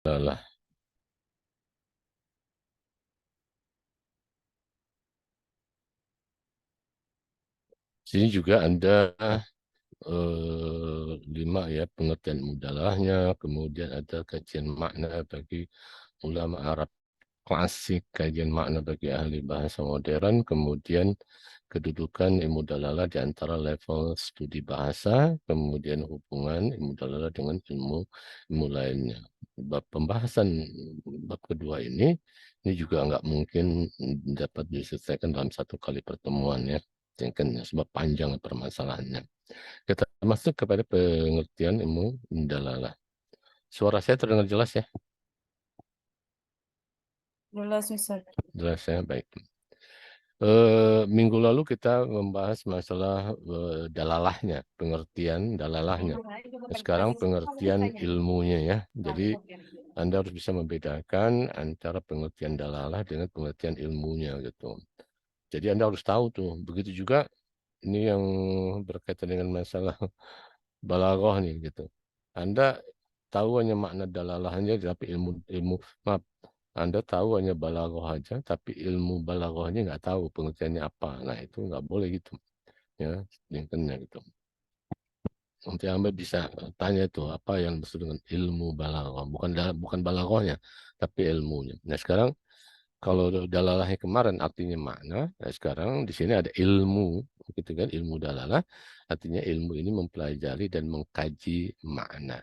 Lah, sini juga ada 5 ya pengertian mudalahnya, kemudian ada kajian makna bagi ulama Arab klasik, kajian makna bagi ahli bahasa modern, kemudian kedudukan ilmu dalalah di antara level studi bahasa, kemudian hubungan ilmu dalalah dengan ilmu lainnya. Pembahasan bab kedua ini juga nggak mungkin dapat diselesaikan dalam satu kali pertemuan ya, sebab panjang permasalahannya. Kita masuk kepada pengertian ilmu dalalah. Suara saya terdengar jelas ya? Jelas, Ustaz. Jelas ya, baik. Minggu lalu kita membahas masalah dalalahnya, pengertian dalalahnya. Sekarang pengertian ilmunya ya. Jadi Anda harus bisa membedakan antara pengertian dalalah dengan pengertian ilmunya gitu. Jadi Anda harus tahu tuh. Begitu juga ini yang berkaitan dengan masalah balaghah nih gitu. Anda tahu hanya makna dalalahnya, tapi ilmu maaf, Anda tahu hanya balaghah aja, tapi ilmu balaghahnya nggak tahu pengertiannya apa. Nah itu nggak boleh gitu, ya, linkernya gitu. Nanti Anda bisa tanya itu apa yang dimaksud dengan ilmu balaghah, bukan balaghahnya, tapi ilmunya. Nah sekarang kalau dalalahnya kemarin artinya makna, nah sekarang di sini ada ilmu, gitu kan? Ilmu dalalah artinya ilmu ini mempelajari dan mengkaji makna.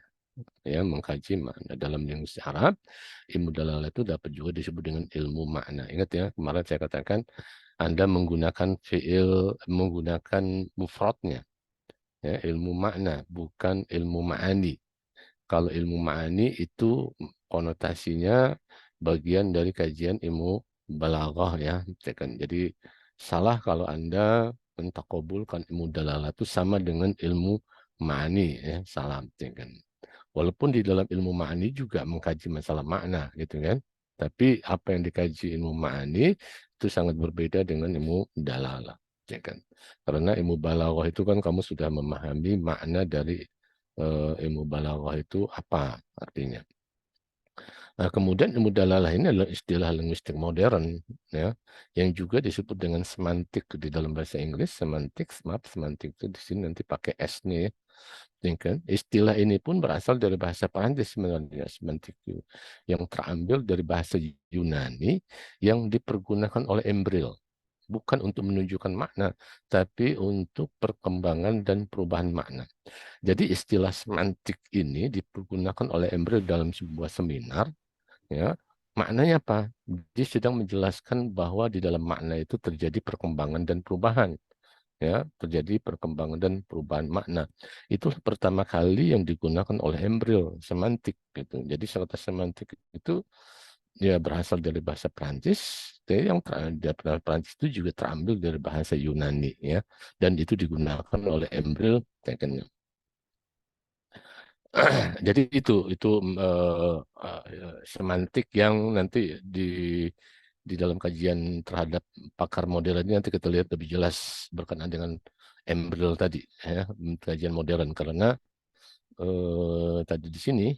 Ya, mengkaji makna dalam linguistik Arab, ilmu dalalah itu dapat juga disebut dengan ilmu makna. Ingat ya, kemarin saya katakan Anda menggunakan menggunakan mufradnya, ya, ilmu makna, bukan ilmu ma'ani. Kalau ilmu ma'ani itu konotasinya bagian dari kajian ilmu balaghah ya. Jadi salah kalau Anda mentakobulkan ilmu dalalah itu sama dengan ilmu ma'ani ya, salah. Walaupun di dalam ilmu ma'ani juga mengkaji masalah makna gitu kan. Tapi apa yang dikaji ilmu ma'ani itu sangat berbeda dengan ilmu dalalah. Ya kan? Karena ilmu balaghah itu kan kamu sudah memahami makna dari ilmu balaghah itu apa artinya. Nah, kemudian ilmu dalalah ini adalah istilah linguistik modern ya, yang juga disebut dengan semantik di dalam bahasa Inggris. Semantik, maaf, semantik itu di sini nanti pakai S-nya ya. Ya kan? Istilah ini pun berasal dari bahasa Prancis sebenarnya, semantik itu, yang terambil dari bahasa Yunani yang dipergunakan oleh Embril. Bukan untuk menunjukkan makna, tapi untuk perkembangan dan perubahan makna. Jadi istilah semantik ini dipergunakan oleh Embril dalam sebuah seminar, ya. Maknanya apa? Dia sedang menjelaskan bahwa di dalam makna itu terjadi perkembangan dan perubahan, ya, terjadi perkembangan dan perubahan makna. Itu pertama kali yang digunakan oleh Embril, semantik gitu. Jadi kata semantik itu ya berasal dari bahasa Prancis, yang dari Prancis itu juga terambil dari bahasa Yunani ya, dan itu digunakan oleh Embril. Jadi itu semantik yang nanti di dalam kajian terhadap pakar modern ini nanti kita lihat lebih jelas berkenaan dengan Embril tadi ya, kajian modern karena tadi di sini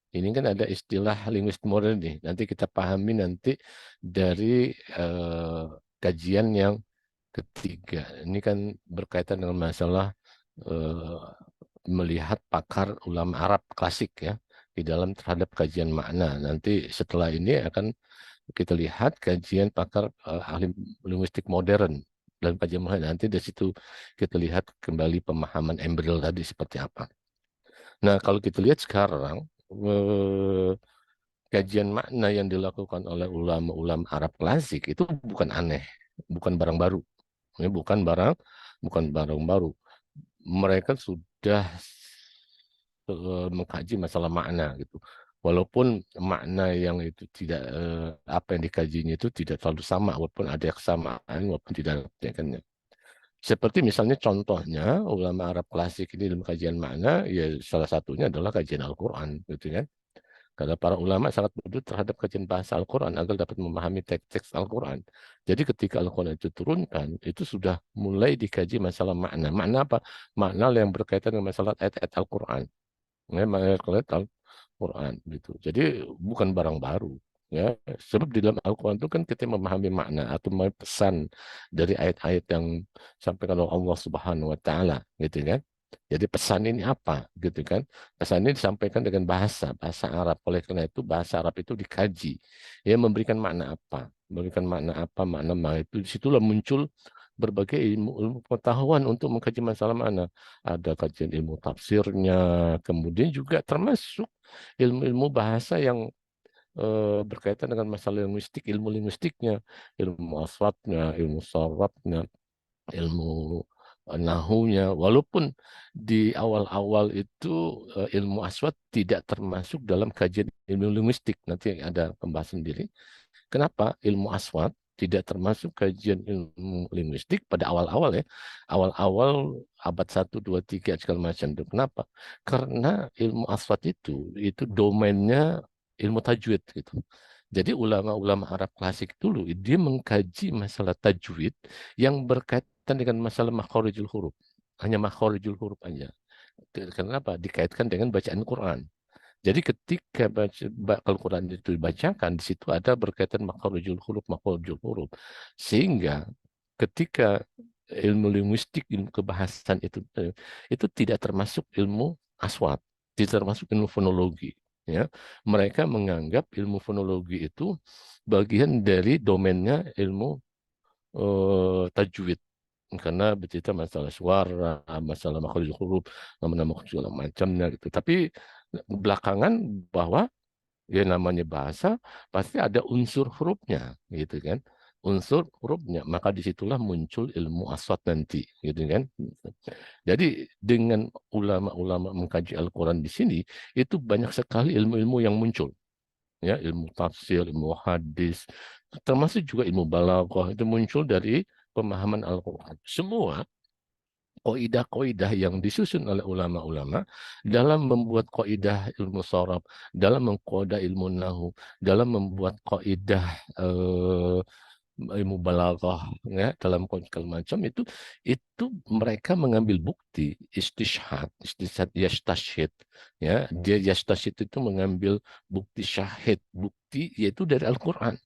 ini kan ada istilah linguistik modern nih. Nanti kita pahami nanti dari eh, kajian yang ketiga. Ini kan berkaitan dengan masalah eh, melihat pakar ulama Arab klasik ya di dalam terhadap kajian makna. Nanti setelah ini akan kita lihat kajian pakar ahli linguistik modern dalam kajian makna. Nanti dari situ kita lihat kembali pemahaman Embril tadi seperti apa. Nah, kalau kita lihat sekarang kajian makna yang dilakukan oleh ulama-ulama Arab klasik itu bukan aneh, bukan barang baru. Ini bukan barang baru. Mereka sudah mengkaji masalah makna gitu. Walaupun makna yang itu tidak apa yang dikajinya itu tidak selalu sama, walaupun ada kesamaan, walaupun tidak ada kan. Seperti misalnya contohnya ulama Arab klasik ini dalam kajian makna, ya salah satunya adalah kajian Al-Quran, gitu kan. Karena para ulama sangat peduli terhadap kajian bahasa Al-Quran agar dapat memahami teks-teks Al-Quran. Jadi ketika Al-Quran itu turunkan, itu sudah mulai dikaji masalah makna. Makna apa? Makna yang berkaitan dengan masalah ayat-ayat Al-Quran. Ya, makna Quran gitu. Jadi bukan barang baru. Ya, sebab di dalam Al-Quran itu kan kita memahami makna atau memahami pesan dari ayat-ayat yang disampaikan oleh Allah Subhanahu Wa Taala, gitu kan? Jadi pesan ini apa, gitu kan? Pesan ini disampaikan dengan bahasa Arab. Oleh karena itu bahasa Arab itu dikaji, ya memberikan makna apa, makna itu disitulah muncul berbagai ilmu pengetahuan untuk mengkaji masalah mana. Ada kajian ilmu tafsirnya, kemudian juga termasuk ilmu-ilmu bahasa yang berkaitan dengan masalah linguistik, ilmu linguistiknya, ilmu aswatnya, ilmu sorabnya, ilmu nahunya. Walaupun di awal-awal itu ilmu aswat tidak termasuk dalam kajian ilmu linguistik. Nanti ada pembahasan sendiri. Kenapa ilmu aswat tidak termasuk kajian ilmu linguistik pada awal-awal ya. Awal-awal abad 1, 2, 3 segala macam itu. Kenapa? Karena ilmu aswat itu domainnya ilmu tajwid gitu. Jadi ulama-ulama Arab klasik dulu dia mengkaji masalah tajwid yang berkaitan dengan masalah makhorijul huruf. Hanya makhorijul huruf aja. Kenapa? Dikaitkan dengan bacaan Quran. Jadi ketika Al-Quran itu dibacakan, di situ ada berkaitan makharijul huruf. Sehingga ketika ilmu linguistik, ilmu kebahasan itu tidak termasuk ilmu aswat, tidak termasuk ilmu fonologi. Ya, mereka menganggap ilmu fonologi itu bagian dari domainnya ilmu tajwid karena bercerita masalah suara, masalah makhraj huruf, nama-nama segala macamnya gitu. Tapi belakangan bahwa ya namanya bahasa pasti ada unsur hurufnya gitu kan. Unsur hurufnya, maka disitulah muncul ilmu aswat nanti gitu kan. Jadi dengan ulama-ulama mengkaji Al-Quran di sini itu banyak sekali ilmu-ilmu yang muncul ya, ilmu tafsir, ilmu hadis, termasuk juga ilmu balaghah itu muncul dari pemahaman Al-Quran. Semua kaidah-kaidah yang disusun oleh ulama-ulama dalam membuat kaidah ilmu sorab, dalam mengkaidah ilmu nahu, dalam membuat kaidah ilmu balaghah ya dalam segala macam itu mereka mengambil bukti istishhad yastashhid ya dia yastashhid itu mengambil bukti syahid bukti yaitu dari Al-Qur'an.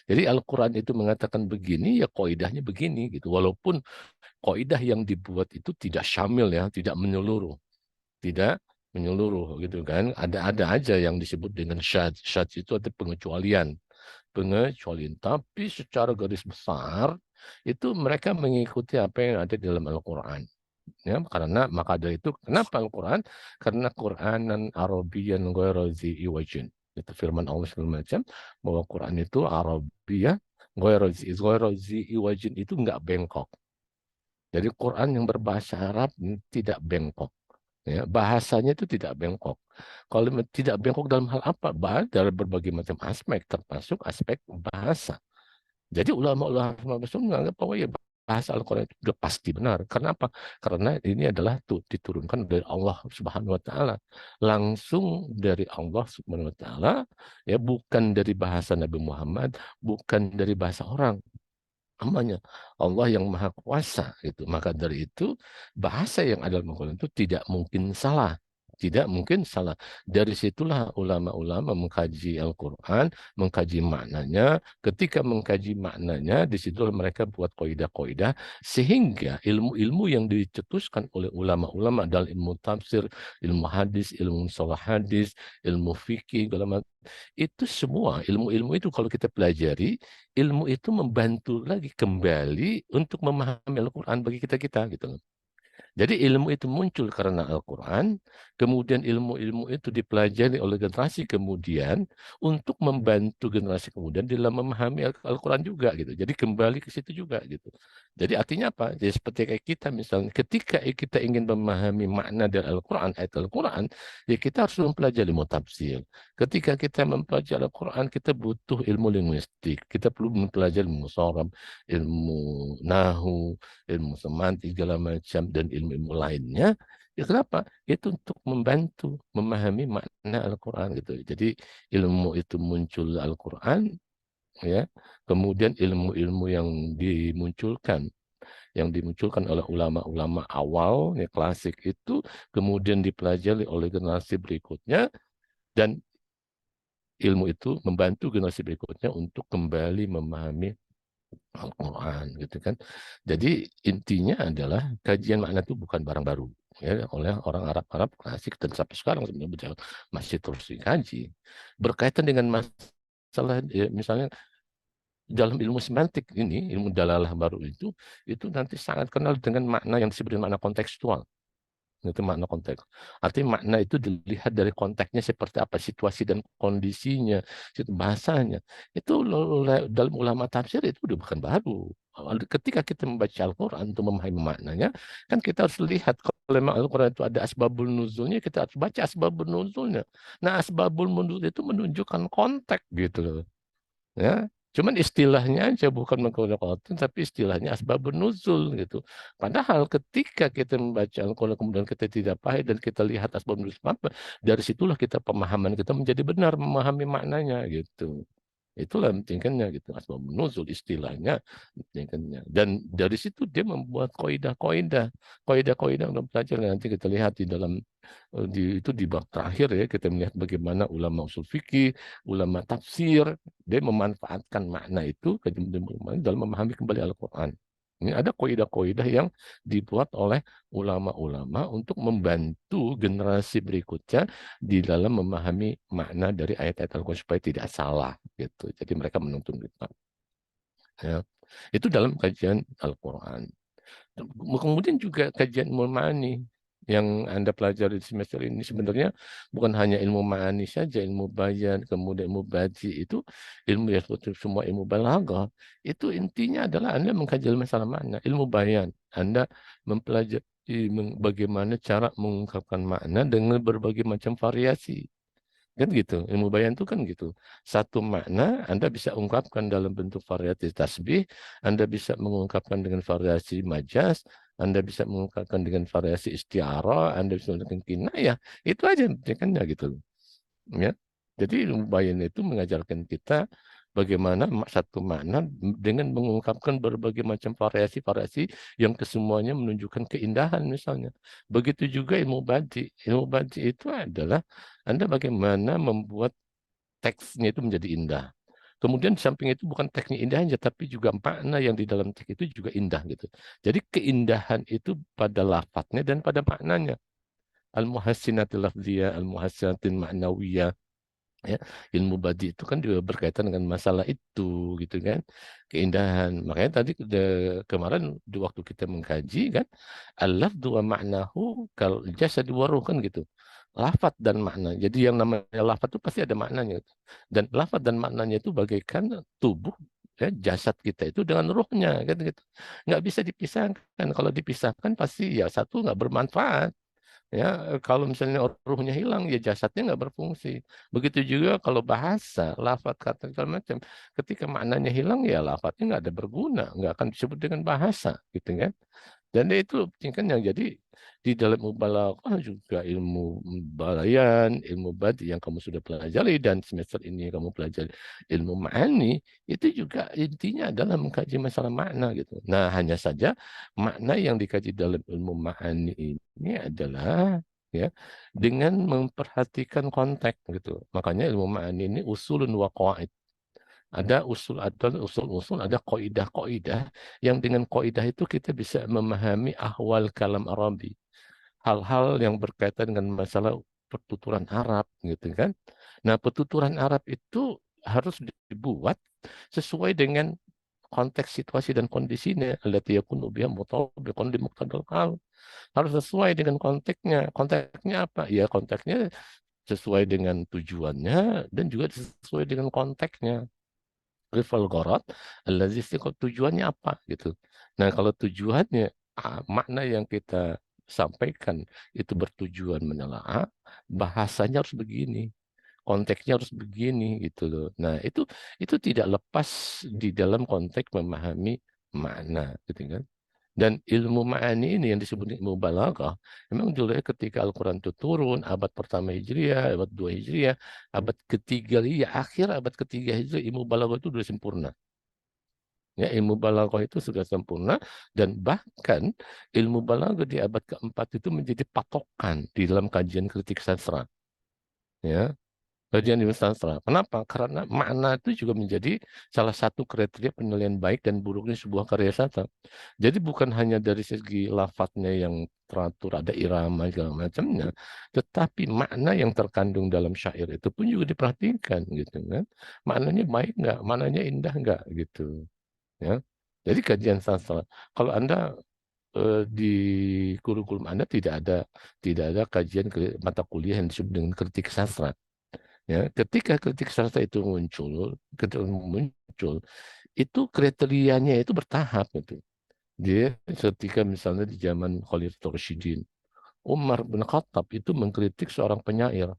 Jadi Al-Qur'an itu mengatakan begini ya kaidahnya begini gitu walaupun kaidah yang dibuat itu tidak syamil ya tidak menyeluruh gitu kan ada aja yang disebut dengan syadz itu ada pengecualian. Tapi secara garis besar itu mereka mengikuti apa yang ada di dalam Al-Quran. Ya, karena maka dari itu kenapa Al-Quran? Karena Quranan Arabian ghairu dzi iwajin. Itu firman Allah segala macam bahwa Quran itu Arabia ghairu dzi iwajin itu enggak bengkok. Jadi Quran yang berbahasa Arab tidak bengkok. Ya, bahasanya itu tidak bengkok. Kalau tidak bengkok dalam hal apa? Dari berbagai macam aspek, termasuk aspek bahasa. Jadi ulama-ulama Islam menganggap bahwa ya bahasa Al-Quran itu sudah pasti benar. Karena apa? Karena ini adalah diturunkan dari Allah Subhanahu Wa Taala, langsung dari Allah Subhanahu Wa Taala, ya bukan dari bahasa Nabi Muhammad, bukan dari bahasa orang namanya Allah yang maha kuasa itu maka dari itu bahasa yang ada dalam Al-Quran itu tidak mungkin salah dari situlah ulama-ulama mengkaji Al-Quran mengkaji maknanya ketika mengkaji maknanya di situlah mereka buat kaidah-kaidah sehingga ilmu-ilmu yang dicetuskan oleh ulama-ulama dalam ilmu tafsir ilmu hadis ilmu mustalah hadis ilmu fikih itu semua ilmu-ilmu itu kalau kita pelajari, ilmu itu membantu lagi kembali untuk memahami Al-Quran bagi kita-kita gitu loh. Jadi ilmu itu muncul karena Al-Quran, kemudian ilmu-ilmu itu dipelajari oleh generasi kemudian untuk membantu generasi kemudian dalam memahami Al-Quran juga gitu. Jadi kembali ke situ juga gitu. Jadi artinya apa? Jadi seperti kayak kita misalnya, ketika kita ingin memahami makna dari Al-Quran, ayat Al-Quran, ya kita harus mempelajari ilmu tafsir. Ketika kita mempelajari Al-Quran, kita butuh ilmu linguistik. Kita perlu mempelajari ilmu sorab, ilmu nahu, ilmu semantik segala macam dan ilmu-ilmu lainnya ya kenapa itu untuk membantu memahami makna Al-Quran gitu jadi ilmu itu muncul Al-Quran ya kemudian ilmu-ilmu yang dimunculkan oleh ulama-ulama awal ya klasik itu kemudian dipelajari oleh generasi berikutnya Dan ilmu itu membantu generasi berikutnya untuk kembali memahami Al-Quran gitu kan. Jadi intinya adalah kajian makna itu bukan barang baru ya oleh orang Arab klasik dan sampai sekarang sebenarnya masih terus dikaji. Berkaitan dengan masalah ya, misalnya dalam ilmu semantik ini, ilmu dalalah baru itu nanti sangat kenal dengan makna yang disebut makna kontekstual. Itu makna konteks. Artinya makna itu dilihat dari konteksnya seperti apa, situasi dan kondisinya, bahasanya. Itu dalam ulama tafsir itu udah bukan baru. Ketika kita membaca Al-Quran untuk memahami maknanya, kan kita harus lihat kalau memang Al-Quran itu ada asbabul nuzulnya, kita harus baca asbabul nuzulnya. Nah, asbabul nuzul itu menunjukkan konteks gitu loh. Ya, cuman istilahnya aja bukan menggunakan tapi istilahnya asbabun nuzul gitu. Padahal ketika kita membaca Al-Quran kemudian kita tidak paham dan kita lihat asbabun nuzul apa, dari situlah kita pemahaman kita menjadi benar memahami maknanya gitu. Itulah pentingnya gitu asbabun nuzul istilahnya pentingnya. Dan dari situ dia membuat kaidah-kaidah untuk belajar nanti kita lihat di dalam itu di bab terakhir ya kita melihat bagaimana ulama usul fikih, ulama tafsir dia memanfaatkan makna itu dalam memahami kembali Al-Quran. Ini ada kaidah-kaidah yang dibuat oleh ulama-ulama untuk membantu generasi berikutnya di dalam memahami makna dari ayat-ayat Al-Quran supaya tidak salah gitu. Jadi mereka menuntun kita. Ya. Itu dalam kajian Al-Quran. Kemudian juga kajian ilmu ma'ani yang Anda pelajari di semester ini sebenarnya bukan hanya ilmu ma'ani saja, ilmu bayan, kemudian ilmu badi itu ilmu yang seperti semua ilmu balaghah. Itu intinya adalah Anda mengkaji masalah makna. Ilmu bayan, Anda mempelajari bagaimana cara mengungkapkan makna dengan berbagai macam variasi. Kan gitu, ilmu bayan itu kan gitu. Satu makna Anda bisa ungkapkan dalam bentuk variasi tasbih, Anda bisa mengungkapkan dengan variasi majas, Anda bisa mengungkapkan dengan variasi istiarah, Anda bisa menggunakan kinayah. Itu aja pentingnya gitu. Ya. Jadi ilmu bayan itu mengajarkan kita bagaimana satu makna dengan mengungkapkan berbagai macam variasi-variasi yang kesemuanya menunjukkan keindahan misalnya. Begitu juga ilmu badi. Ilmu badi itu adalah Anda bagaimana membuat teksnya itu menjadi indah. Kemudian di samping itu bukan teknik indahnya, tapi juga makna yang di dalam teks itu juga indah gitu. Jadi keindahan itu pada lafadznya dan pada maknanya. Al-muhassinatil lafziyah, al-muhassinatil ma'nawiyah. Ya, ilmu badi itu kan juga berkaitan dengan masalah itu gitu kan, keindahan. Makanya tadi kemarin di waktu kita mengkaji kan, al-lafdhu wa ma'nahu kal jasad wa ruh kan gitu. Lafat dan makna. Jadi yang namanya lafat itu pasti ada maknanya. Dan lafat dan maknanya itu bagaikan tubuh ya, jasad kita itu dengan ruhnya kan gitu. Nggak bisa dipisahkan. Kalau dipisahkan pasti ya satu nggak bermanfaat. Ya, kalau misalnya ruhnya hilang, ya jasadnya nggak berfungsi. Begitu juga kalau bahasa, lafaz, kata segala macam. Ketika maknanya hilang, ya lafaznya nggak ada berguna, nggak akan disebut dengan bahasa, gitu kan? Dan itu kan yang jadi di dalam mubalaghah juga ilmu balayan, ilmu badi yang kamu sudah pelajari dan semester ini kamu pelajari ilmu ma'ani, itu juga intinya adalah mengkaji masalah makna gitu. Nah, hanya saja makna yang dikaji dalam ilmu ma'ani ini adalah ya dengan memperhatikan konteks gitu. Makanya ilmu ma'ani ini usulun wa qawaid. Ada usul-usul, ada kaidah-kaidah yang dengan kaidah itu kita bisa memahami ahwal kalam Arabi. Hal-hal yang berkaitan dengan masalah pertuturan Arab gitu kan. Nah, pertuturan Arab itu harus dibuat sesuai dengan konteks situasi dan kondisinya. Allati yakunu biha mutabiqan li muqtadal hal. Harus sesuai dengan konteksnya. Konteksnya apa? Ya, konteksnya sesuai dengan tujuannya dan juga sesuai dengan konteksnya. Rifal Gorot, allazi istiqot tujuannya apa gitu. Nah, kalau tujuannya makna yang kita sampaikan itu bertujuan menelaah, bahasanya harus begini, konteksnya harus begini gitu loh. Nah, itu tidak lepas di dalam konteks memahami makna gitu kan. Dan ilmu ma'ani ini yang disebut ilmu balaghah, memang dulu ketika Al-Quran itu turun, abad pertama Hijriah, abad 2 Hijriah, abad ketiga, ya akhir abad ketiga Hijriah, ilmu balaghah itu sudah sempurna. Ya, ilmu balaghah itu sudah sempurna dan bahkan ilmu balaghah di abad keempat itu menjadi patokan di dalam kajian kritik sastra. Ya, Kajian ilmu sastra. Kenapa? Karena makna itu juga menjadi salah satu kriteria penilaian baik dan buruknya sebuah karya sastra. Jadi bukan hanya dari segi lafadznya yang teratur, ada irama segala macamnya, tetapi makna yang terkandung dalam syair itu pun juga diperhatikan gitu kan. Maknanya baik nggak? Maknanya indah nggak gitu ya. Jadi kajian sastra. Kalau Anda di kurikulum Anda tidak ada kajian mata kuliah yang disebut dengan kritik sastra. Ya, ketika kritik sastra itu muncul, itu kriterianya itu bertahap gitu. Dia ketika misalnya di zaman Khalifah Rasyidin, Umar bin Khattab itu mengkritik seorang penyair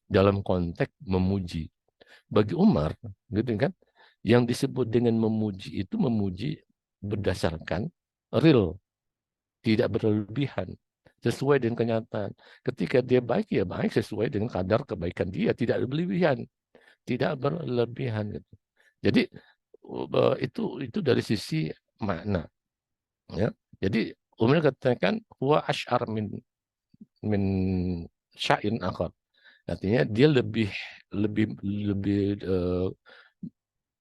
dalam konteks memuji. Bagi Umar, gitu kan, yang disebut dengan memuji itu memuji berdasarkan real, tidak berlebihan, sesuai dengan kenyataan. Ketika dia baik, ya baik sesuai dengan kadar kebaikan dia, tidak berlebihan, tidak berlebihan gitu. Jadi itu dari sisi makna ya. Jadi Umar katakan huwa asy'ar min sya'in akhar. Artinya dia lebih lebih lebih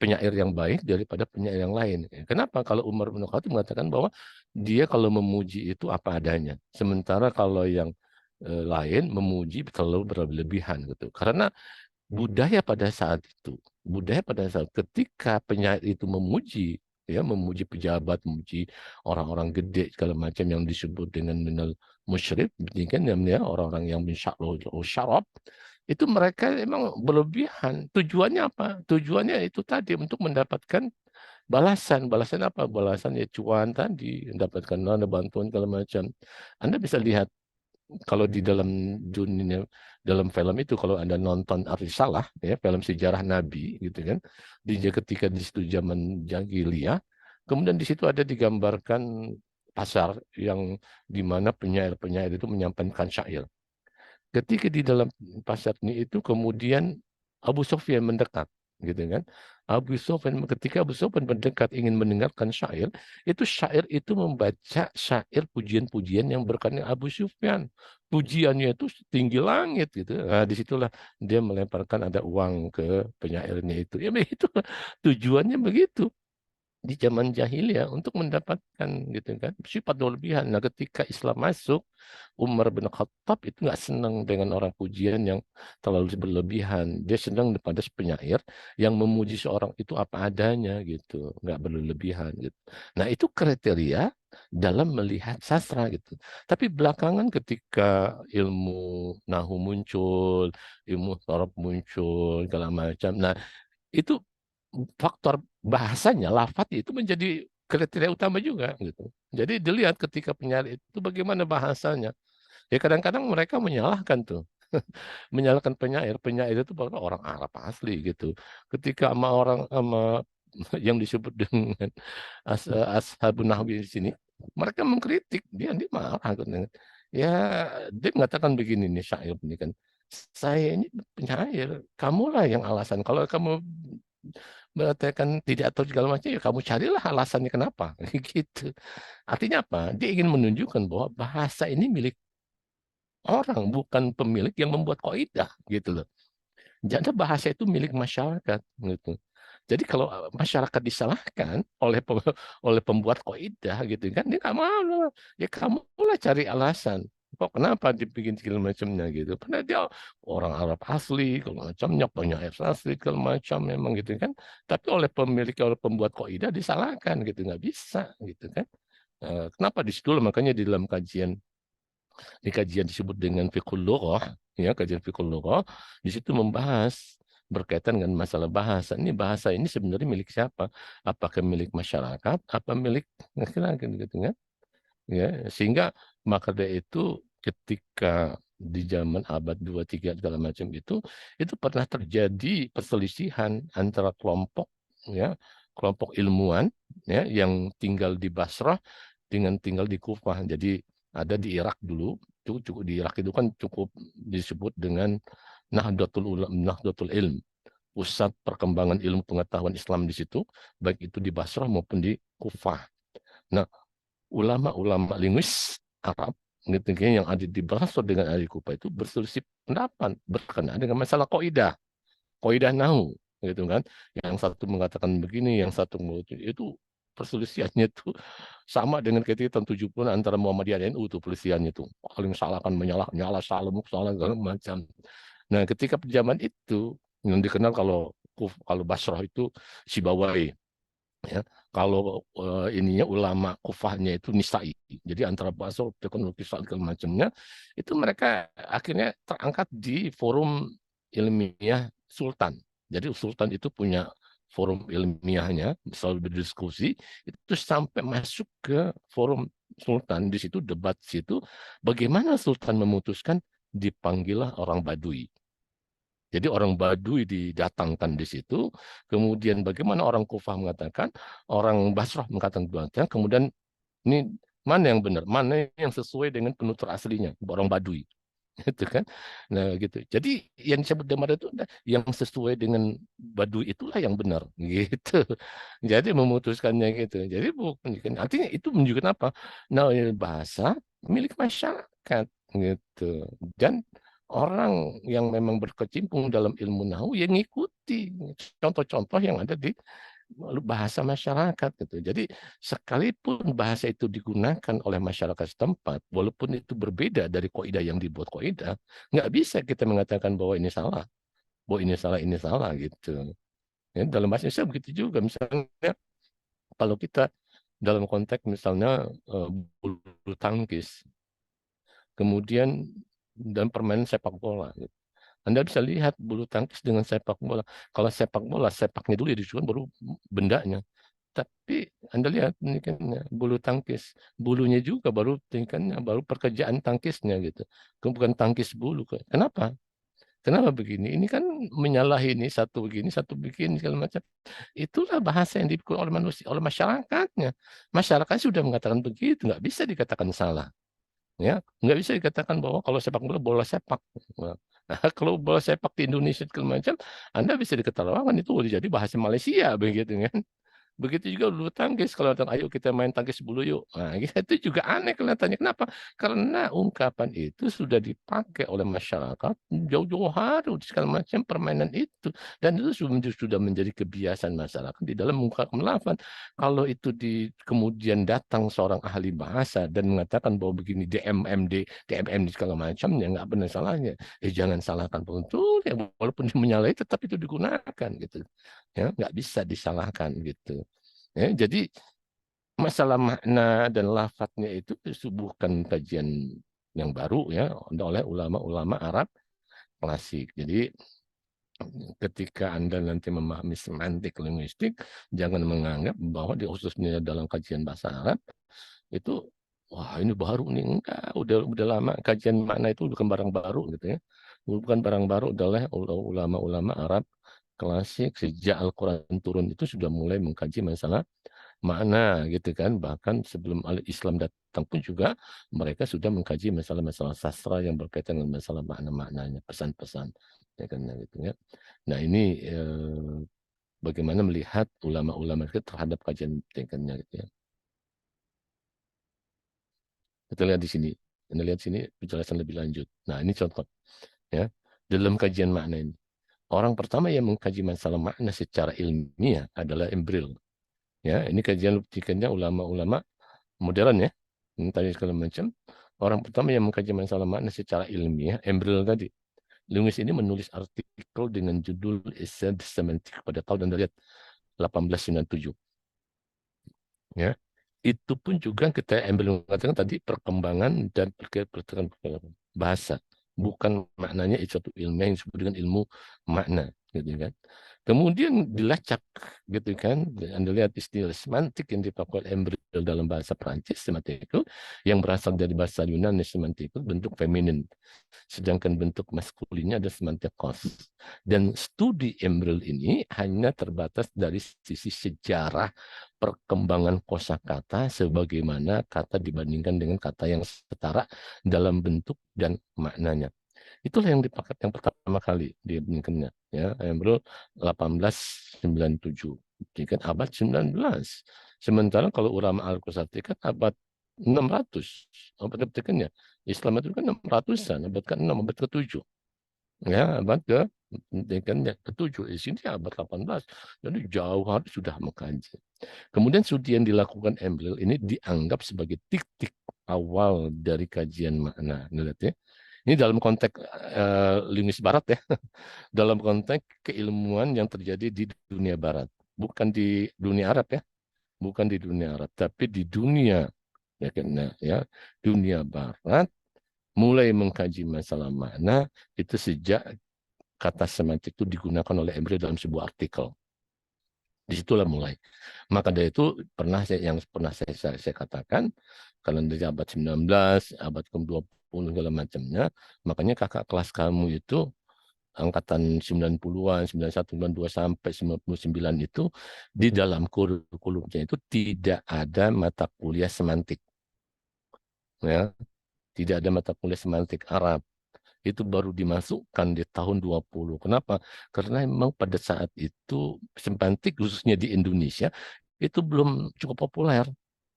penyair yang baik daripada penyair yang lain. Kenapa? Kalau Umar bin Khattab mengatakan bahwa dia kalau memuji itu apa adanya. Sementara kalau yang lain memuji terlalu berlebihan gitu. Karena budaya pada saat ketika penyair itu memuji, ya memuji pejabat, memuji orang-orang gede segala macam yang disebut dengan minal musyrik, ini kan ya orang-orang yang min syarab, itu mereka emang berlebihan. Tujuannya apa? Tujuannya itu tadi untuk mendapatkan balasan. Balasan apa? Balasan ya cuan tadi, mendapatkan dana bantuan segala macam. Anda bisa lihat kalau di dalam dunia dalam film itu kalau Anda nonton Ar-Risalah ya film sejarah Nabi gitu kan ketika di situ zaman jahiliyah kemudian di situ ada digambarkan pasar yang di mana penyair-penyair itu menyampaikan syair. Ketika di dalam pasar ini itu kemudian Abu Sufyan mendekat, gitu kan? Ketika Abu Sufyan mendekat ingin mendengarkan syair, itu syair itu membaca syair pujian-pujian yang berkaitan Abu Sufyan. Pujiannya itu tinggi langit gitu. Nah, disitulah dia melemparkan ada uang ke penyairnya itu. Ya begitu tujuannya begitu di zaman jahiliyah untuk mendapatkan gitu kan sifat berlebihan. Nah, ketika Islam masuk, Umar bin Khattab itu nggak senang dengan orang pujian yang terlalu berlebihan. Dia senang pada penyair yang memuji seorang itu apa adanya gitu, nggak berlebihan gitu. Nah, itu kriteria dalam melihat sastra gitu. Tapi belakangan ketika ilmu nahu muncul, ilmu sorab muncul, segala macam. Nah, itu faktor bahasanya, lafaz itu menjadi kriteria utama juga gitu. Jadi dilihat ketika penyair itu bagaimana bahasanya. Ya kadang-kadang mereka menyalahkan tuh, menyalahkan penyair. Penyair itu bahkan orang Arab asli gitu. Ketika sama yang disebut dengan ashabun nahwi di sini, mereka mengkritik dia marah katanya. Ya dia mengatakan begini nih syair ini kan. Saya ini penyair, kamulah yang alasan. Kalau kamu mengatakan tidak atau segala macam, ya kamu carilah alasannya kenapa. Gitu. Artinya apa? Dia ingin menunjukkan bahwa bahasa ini milik orang, bukan pemilik yang membuat kaidah gitu loh. Jadi bahasa itu milik masyarakat gitu. Jadi kalau masyarakat disalahkan oleh pembuat kaidah gitu kan, dia nggak mau loh. Ya kamu lah cari alasan. Kok kenapa dibikin segala macamnya gitu? Karena dia orang Arab asli, kalau macamnya penyair asli, kalau macam memang gitu kan. Tapi oleh pembuat kaidah disalahkan gitu, nggak bisa gitu kan. Kenapa di situ makanya di dalam kajian disebut dengan fiqhul lugah, ya kajian fiqhul lugah, di situ membahas berkaitan dengan masalah bahasa. Ini bahasa ini sebenarnya milik siapa? Apakah milik masyarakat? Apa milik laki-laki gitu kan? Ya, sehingga maka dari itu ketika di zaman abad 2 3 segala macam itu pernah terjadi perselisihan antara kelompok ya, kelompok ilmuwan ya yang tinggal di Basrah dengan tinggal di Kufah. Jadi ada di Irak dulu, cukup di Irak itu kan cukup disebut dengan Nahdlatul Ilm, pusat perkembangan ilmu pengetahuan Islam di situ, baik itu di Basrah maupun di Kufah. Nah, ulama-ulama linguis Arab gitu, yang ada di Basrah dengan ahli Kufah itu berselisih pendapat berkenaan dengan masalah kaidah. kaidah nahu gitu kan. Yang satu mengatakan begini, yang satu itu perselisihannya itu sama dengan ketika tahun 70 antara Muhammadiyah dan NU, itu perselisihannya itu paling salah kan, nyala salah salah segala macam. Nah, ketika zaman itu yang dikenal kalau Basrah itu Sibawai, ya. Kalau ininya ulama kufahnya itu Nisai. Jadi antara Basrah, teknologi segala macamnya itu mereka akhirnya terangkat di forum ilmiah Sultan. Jadi Sultan itu punya forum ilmiahnya, selalu berdiskusi, itu sampai masuk ke forum Sultan. Di situ debat situ, bagaimana Sultan memutuskan dipanggillah orang Baduy. Jadi orang Baduy didatangkan di situ, kemudian bagaimana orang Kufah mengatakan, orang Basrah mengatakan, kemudian ini mana yang benar, mana yang sesuai dengan penutur aslinya, orang Baduy, gitu kan? Nah gitu. Jadi yang disebut damar itu yang sesuai dengan Baduy itulah yang benar, gitu. Jadi memutuskannya gitu. Jadi bukan, artinya itu menunjukkan apa? Nah, bahasa milik masyarakat, gitu. Dan orang yang memang berkecimpung dalam ilmu nahu yang ngikuti contoh-contoh yang ada di bahasa masyarakat gitu. Jadi sekalipun bahasa itu digunakan oleh masyarakat setempat, walaupun itu berbeda dari kaidah yang dibuat kaidah, nggak bisa kita mengatakan bahwa ini salah, ini salah gitu. Ya, dalam bahasa Indonesia begitu juga. Misalnya kalau kita dalam konteks misalnya bulu tangkis, kemudian dan permainan sepak bola. Anda bisa lihat bulu tangkis dengan sepak bola. Kalau sepak bola, sepaknya dulu ya disusun baru bendanya. Tapi Anda lihat ini kan ya, bulu tangkis, bulunya juga baru tingkatnya, baru pekerjaan tangkisnya gitu. Bukan tangkis bulu. Kenapa? Kenapa begini? Ini kan menyalahi ini satu begini, satu begini segala macam. Itulah bahasa yang dipikul oleh manusia, oleh masyarakatnya. Masyarakat sudah mengatakan begitu, nggak bisa dikatakan salah. Ya, nggak bisa dikatakan bahwa kalau sepak bola bola sepak. Nah, kalau bola sepak di Indonesia segala macam, Anda bisa diketawakan itu udah jadi bahasa Malaysia begitu kan. Begitu juga bulu tangkis, kalau datang, ayo kita main tangkis bulu yuk. Nah, itu juga aneh kelihatannya. Kenapa? Karena ungkapan itu sudah dipakai oleh masyarakat jauh-jauh hari di segala macam permainan itu. Dan itu sudah menjadi kebiasaan masyarakat di dalam mengungkapkan lafaz. Kalau itu kemudian datang seorang ahli bahasa dan mengatakan bahwa begini DMM di segala macam, ya nggak benar salahnya. Jangan salahkan betul ya, walaupun menyalahi tetap itu digunakan gitu. Ya, nggak bisa disalahkan gitu. Ya, jadi masalah makna dan lafadznya itu bukan kajian yang baru ya oleh ulama-ulama Arab klasik. Jadi ketika Anda nanti memahami semantik linguistik, jangan menganggap bahwa di khususnya dalam kajian bahasa Arab itu wah ini baru nih, enggak, udah lama kajian makna itu bukan barang baru gitu ya. Bukan barang baru, adalah ulama-ulama Arab klasik sejak Al-Quran turun itu sudah mulai mengkaji masalah makna gitu kan. Bahkan sebelum Islam datang pun juga mereka sudah mengkaji masalah-masalah sastra yang berkaitan dengan masalah makna-maknanya, pesan-pesan ya kan gitu ya. Nah, ini bagaimana melihat ulama-ulama itu terhadap kajian tingkatnya gitu ya. Kita lihat di sini. Anda lihat sini penjelasan lebih lanjut. Nah, ini contoh ya. Dalam kajian makna ini, orang pertama yang mengkaji masalah makna secara ilmiah adalah Embril. Ya, ini kajian tingkatnya ulama-ulama modern ya. Tadi segala macam. Orang pertama yang mengkaji masalah makna secara ilmiah, Embril tadi. Lewis ini menulis artikel dengan judul Essai de Semantique pada tahun Anda lihat 1897. Ya, itu pun juga kita ambil mengatakan tadi perkembangan dan perkembangan bahasa, bukan maknanya itu suatu ilmu yang disebut dengan ilmu makna gitu kan. Kemudian dilacak gitu kan, Anda lihat istilah semantik yang dipakai Embryo dalam bahasa Prancis semantik itu yang berasal dari bahasa Yunani semantik itu bentuk feminin, sedangkan bentuk maskulinnya ada semantikos. Dan studi Embryo ini hanya terbatas dari sisi sejarah perkembangan kosakata sebagaimana kata dibandingkan dengan kata yang setara dalam bentuk dan maknanya. Itulah yang dipakai yang pertama kali dibandingkannya ya, Embryo 1897, ini kan abad 19. Sementara kalau ulama Al-Qusati kan abad 600, abad ketikannya. Islam itu kan 600-an, abad ke-6, abad ke-7. Ya, abad ke kan ke-7 di sini abad 18. Jadi jauh hari sudah mengkaji. Kemudian studi yang dilakukan Embril ini dianggap sebagai titik awal dari kajian makna. Ini lihat ya. Ini dalam konteks linguis barat ya, dalam konteks keilmuan yang terjadi di dunia barat, bukan di dunia Arab ya, bukan di dunia Arab, tapi di dunia ya, kan, ya dunia barat mulai mengkaji masalah makna itu sejak kata semantik itu digunakan oleh Emre dalam sebuah artikel. Disitulah mulai. Maka dari itu yang pernah saya katakan, kalau dari abad 19, abad ke-20 segala macamnya, makanya kakak kelas kamu itu angkatan 90-an, 91, 92 sampai 99 itu di dalam kurikulumnya itu tidak ada mata kuliah semantik. Ya, tidak ada mata kuliah semantik Arab. Itu baru dimasukkan di tahun 20. Kenapa? Karena memang pada saat itu semantik khususnya di Indonesia itu belum cukup populer.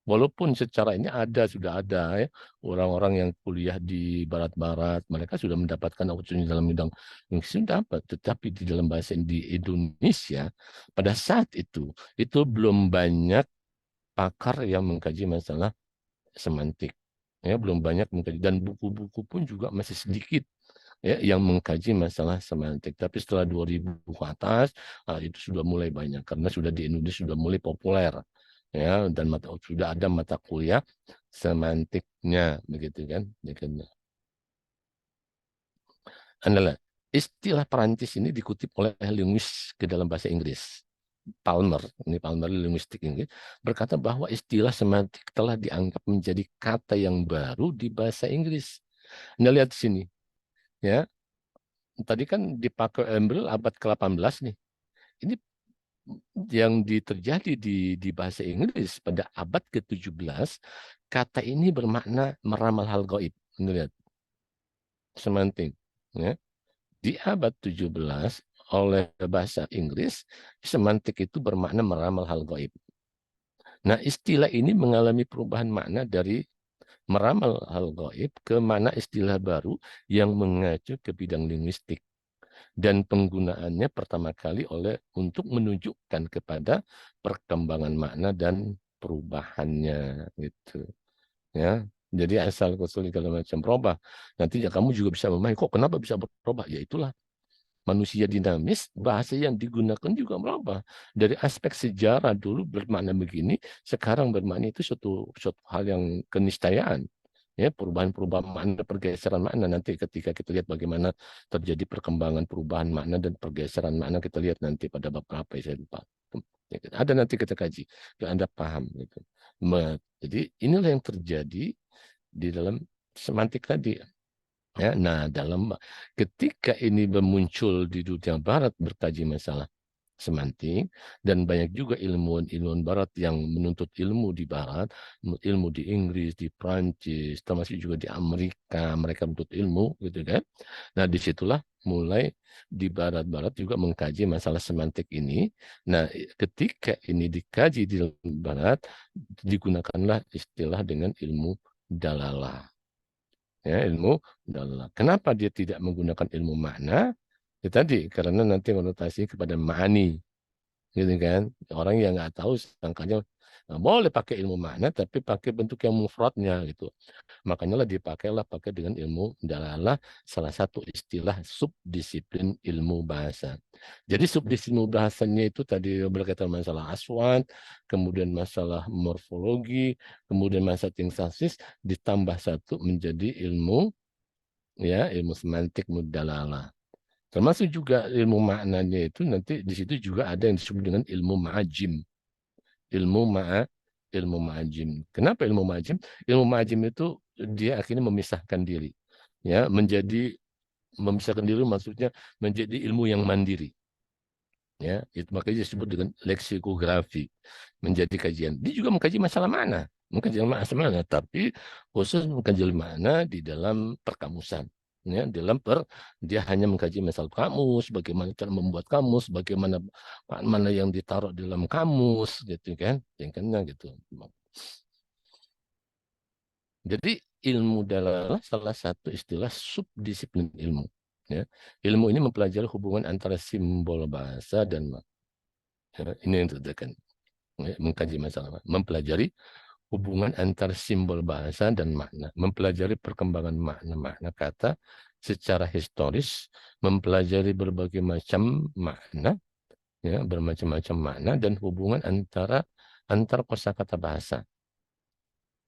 Walaupun secara ini sudah ada ya orang-orang yang kuliah di barat-barat, mereka sudah mendapatkan opportunity dalam bidang yang sudah dapat, tetapi di dalam bahasa di Indonesia pada saat itu belum banyak pakar yang mengkaji masalah semantik. Ya, belum banyak mengkaji dan buku-buku pun juga masih sedikit ya yang mengkaji masalah semantik. Tapi setelah 2000 ke atas itu sudah mulai banyak karena sudah di Indonesia sudah mulai populer ya dan sudah ada mata kuliah semantiknya begitu kan. Adalah istilah Perancis ini dikutip oleh linguis ke dalam bahasa Inggris. Palmer, ini Palmer linguistik Inggris, berkata bahwa istilah semantik telah dianggap menjadi kata yang baru di bahasa Inggris. Anda lihat di sini, ya. Tadi kan dipakai Embril abad ke-18 nih. Ini yang terjadi di bahasa Inggris pada abad ke-17, kata ini bermakna meramal hal gaib. Anda lihat, semantik. Ya. Di abad 17, oleh bahasa Inggris, semantik itu bermakna meramal hal gaib. Nah, istilah ini mengalami perubahan makna dari meramal hal gaib ke makna istilah baru yang mengacu ke bidang linguistik. Dan penggunaannya pertama kali untuk menunjukkan kepada perkembangan makna dan perubahannya gitu ya. Jadi asal usul segala macam berubah. Nanti ya kamu juga bisa memahami kok kenapa bisa berubah. Ya itulah manusia dinamis, bahasa yang digunakan juga merubah. Dari aspek sejarah dulu bermakna begini, sekarang bermakna itu suatu hal yang keniscayaan. Ya, perubahan-perubahan makna, pergeseran makna nanti ketika kita lihat bagaimana terjadi perkembangan perubahan makna dan pergeseran makna kita lihat nanti pada bab berapa ya, saya lupa. Ya, ada nanti kita kaji, biar Anda paham gitu. Jadi inilah yang terjadi di dalam semantik tadi. Ya, nah, ketika ini muncul di dunia barat berkaji masalah semantik dan banyak juga ilmuwan-ilmuwan barat yang menuntut ilmu di barat, ilmu di Inggris, di Prancis, termasuk juga di Amerika, mereka menuntut ilmu gitu kan. Nah, disitulah mulai di barat-barat juga mengkaji masalah semantik ini. Nah, ketika ini dikaji di barat, digunakanlah istilah dengan ilmu dalalah. Ya, ilmu dalalah. Kenapa dia tidak menggunakan ilmu makna? Ya tadi, karena nanti konotasi kepada ma'ani gitu kan. Orang yang nggak tahu sangkanya boleh pakai ilmu makna tapi pakai bentuk yang mufradnya gitu. Makanya lah pakai dengan ilmu dalalah, salah satu istilah subdisiplin ilmu bahasa. Jadi subdisiplin bahasanya itu tadi berkaitan masalah aswan, kemudian masalah morfologi, kemudian masalah sintaksis ditambah satu menjadi ilmu semantik mudalalah. Termasuk juga ilmu maknanya itu nanti di situ juga ada yang disebut dengan ilmu ma'ajim. Ilmu ma'a, ilmu ma'ajim. Kenapa ilmu ma'ajim? Ilmu ma'ajim itu dia akhirnya memisahkan diri. Ya, memisahkan diri maksudnya menjadi ilmu yang mandiri. Ya, itu makanya disebut dengan leksikografi, menjadi kajian. Dia juga mengkaji masalah mana, mengkaji masalah mana, tapi khusus mengkaji mana di dalam perkamusan. Ya, dia hanya mengkaji masalah kamus, bagaimana cara membuat kamus, bagaimana mana yang ditaruh di dalam kamus, gitu kan, tingkatnya gitu. Jadi ilmu adalah salah satu istilah subdisiplin ilmu. Ya. Ilmu ini mempelajari hubungan antara simbol bahasa dan ya, ini yang terdekat. Ya, mengkaji masalah, mempelajari hubungan antara simbol bahasa dan makna, mempelajari perkembangan makna-makna kata secara historis, mempelajari berbagai macam makna, ya, bermacam-macam makna dan hubungan antar kosakata bahasa.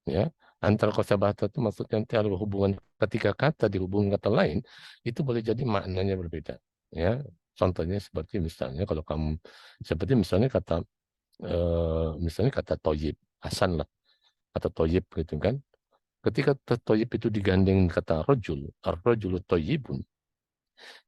Ya, antar kosakata itu maksudnya nanti ada hubungan ketika kata dihubungkan kata lain itu boleh jadi maknanya berbeda. Ya, contohnya seperti misalnya kalau kamu seperti misalnya kata toyib, Hasan lah, kata toyib gitu kan. Ketika toyib itu digandeng kata rojul, ar-rojulu toyibun,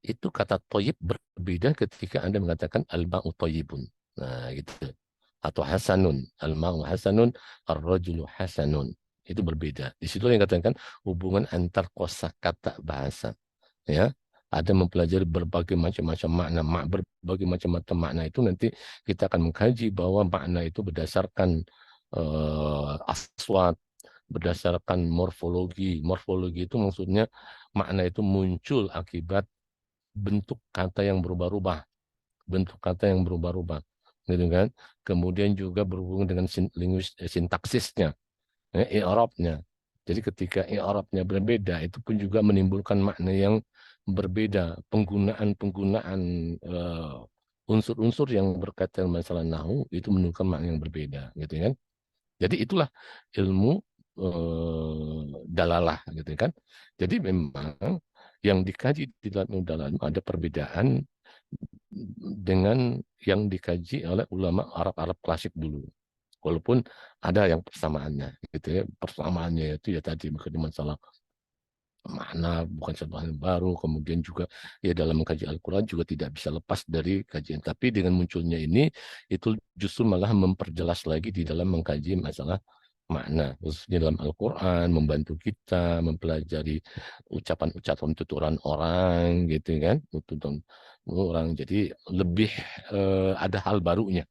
itu kata toyib berbeda ketika Anda mengatakan al-ma'u toyibun. Nah, gitu. Atau hasanun, al-ma'u hasanun, ar-rojulu hasanun. Itu berbeda. Di situ yang katakan hubungan antar kosakata bahasa. Ya, ada mempelajari berbagai macam-macam makna, berbagai macam-macam makna itu nanti kita akan mengkaji bahwa makna itu berdasarkan aswat, berdasarkan morfologi. Morfologi itu maksudnya makna itu muncul akibat bentuk kata yang berubah-ubah, bentuk kata yang berubah-ubah, gitu kan? Kemudian juga berhubungan dengan sintaksisnya, ya, i'rabnya. Jadi ketika i'rabnya berbeda, itu pun juga menimbulkan makna yang berbeda. Penggunaan unsur-unsur yang berkaitan masalah nahu itu menunjukkan makna yang berbeda, gitu kan? Jadi itulah ilmu dalalah, gitu kan? Jadi memang yang dikaji di dalam ilmu dalalah ada perbedaan dengan yang dikaji oleh ulama Arab-Arab klasik dulu. Walaupun ada yang persamaannya, gitu ya. Persamaannya itu ya tadi bukan masalah mana bukan sesuatu yang baru, kemudian juga ya dalam mengkaji Al-Quran juga tidak bisa lepas dari kajian, tapi dengan munculnya ini itu justru malah memperjelas lagi di dalam mengkaji masalah makna khususnya dalam Al-Quran, membantu kita mempelajari ucapan-ucapan tuturan orang gitu kan, tuturan orang, jadi lebih ada hal barunya,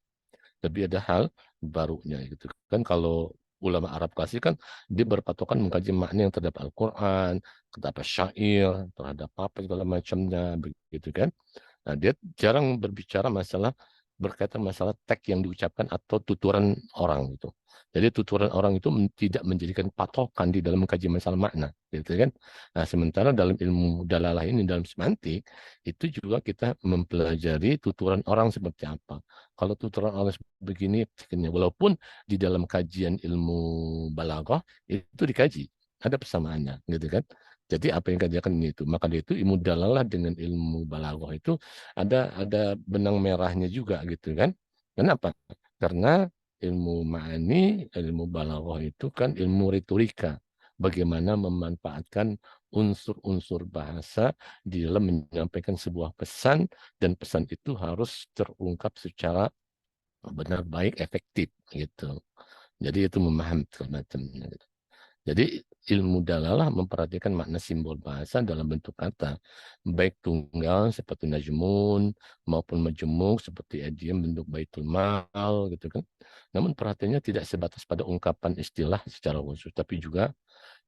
lebih ada hal barunya gitu kan. Kalau ulama Arab klasik kan dia berpatokan mengkaji makna yang terhadap Al-Quran, terhadap syair, terhadap apa segala macamnya begitu kan. Nah, dia jarang berbicara masalah berkaitan masalah teks yang diucapkan atau tuturan orang gitu. Jadi tuturan orang itu tidak menjadikan patokan di dalam mengkaji masalah makna, gitu kan. Nah, sementara dalam ilmu dalalah ini dalam semantik itu juga kita mempelajari tuturan orang seperti apa. Kalau tuturan orang begini, walaupun di dalam kajian ilmu balaghah itu dikaji, ada persamaannya, gitu kan. Jadi apa yang kajian ini itu, maka dia itu ilmu dalalah dengan ilmu balaghah itu ada benang merahnya juga gitu kan. Kenapa? Karena ilmu ma'ani, ilmu balaghah itu kan ilmu retorika. Bagaimana memanfaatkan unsur-unsur bahasa di dalam menyampaikan sebuah pesan dan pesan itu harus terungkap secara benar baik efektif gitu. Jadi itu memahami segala macamnya gitu. Jadi ilmu dalalah memperhatikan makna simbol bahasa dalam bentuk kata, baik tunggal seperti najmun maupun majemuk seperti idiom bentuk baitul mal gitu kan. Namun perhatiannya tidak sebatas pada ungkapan istilah secara khusus, tapi juga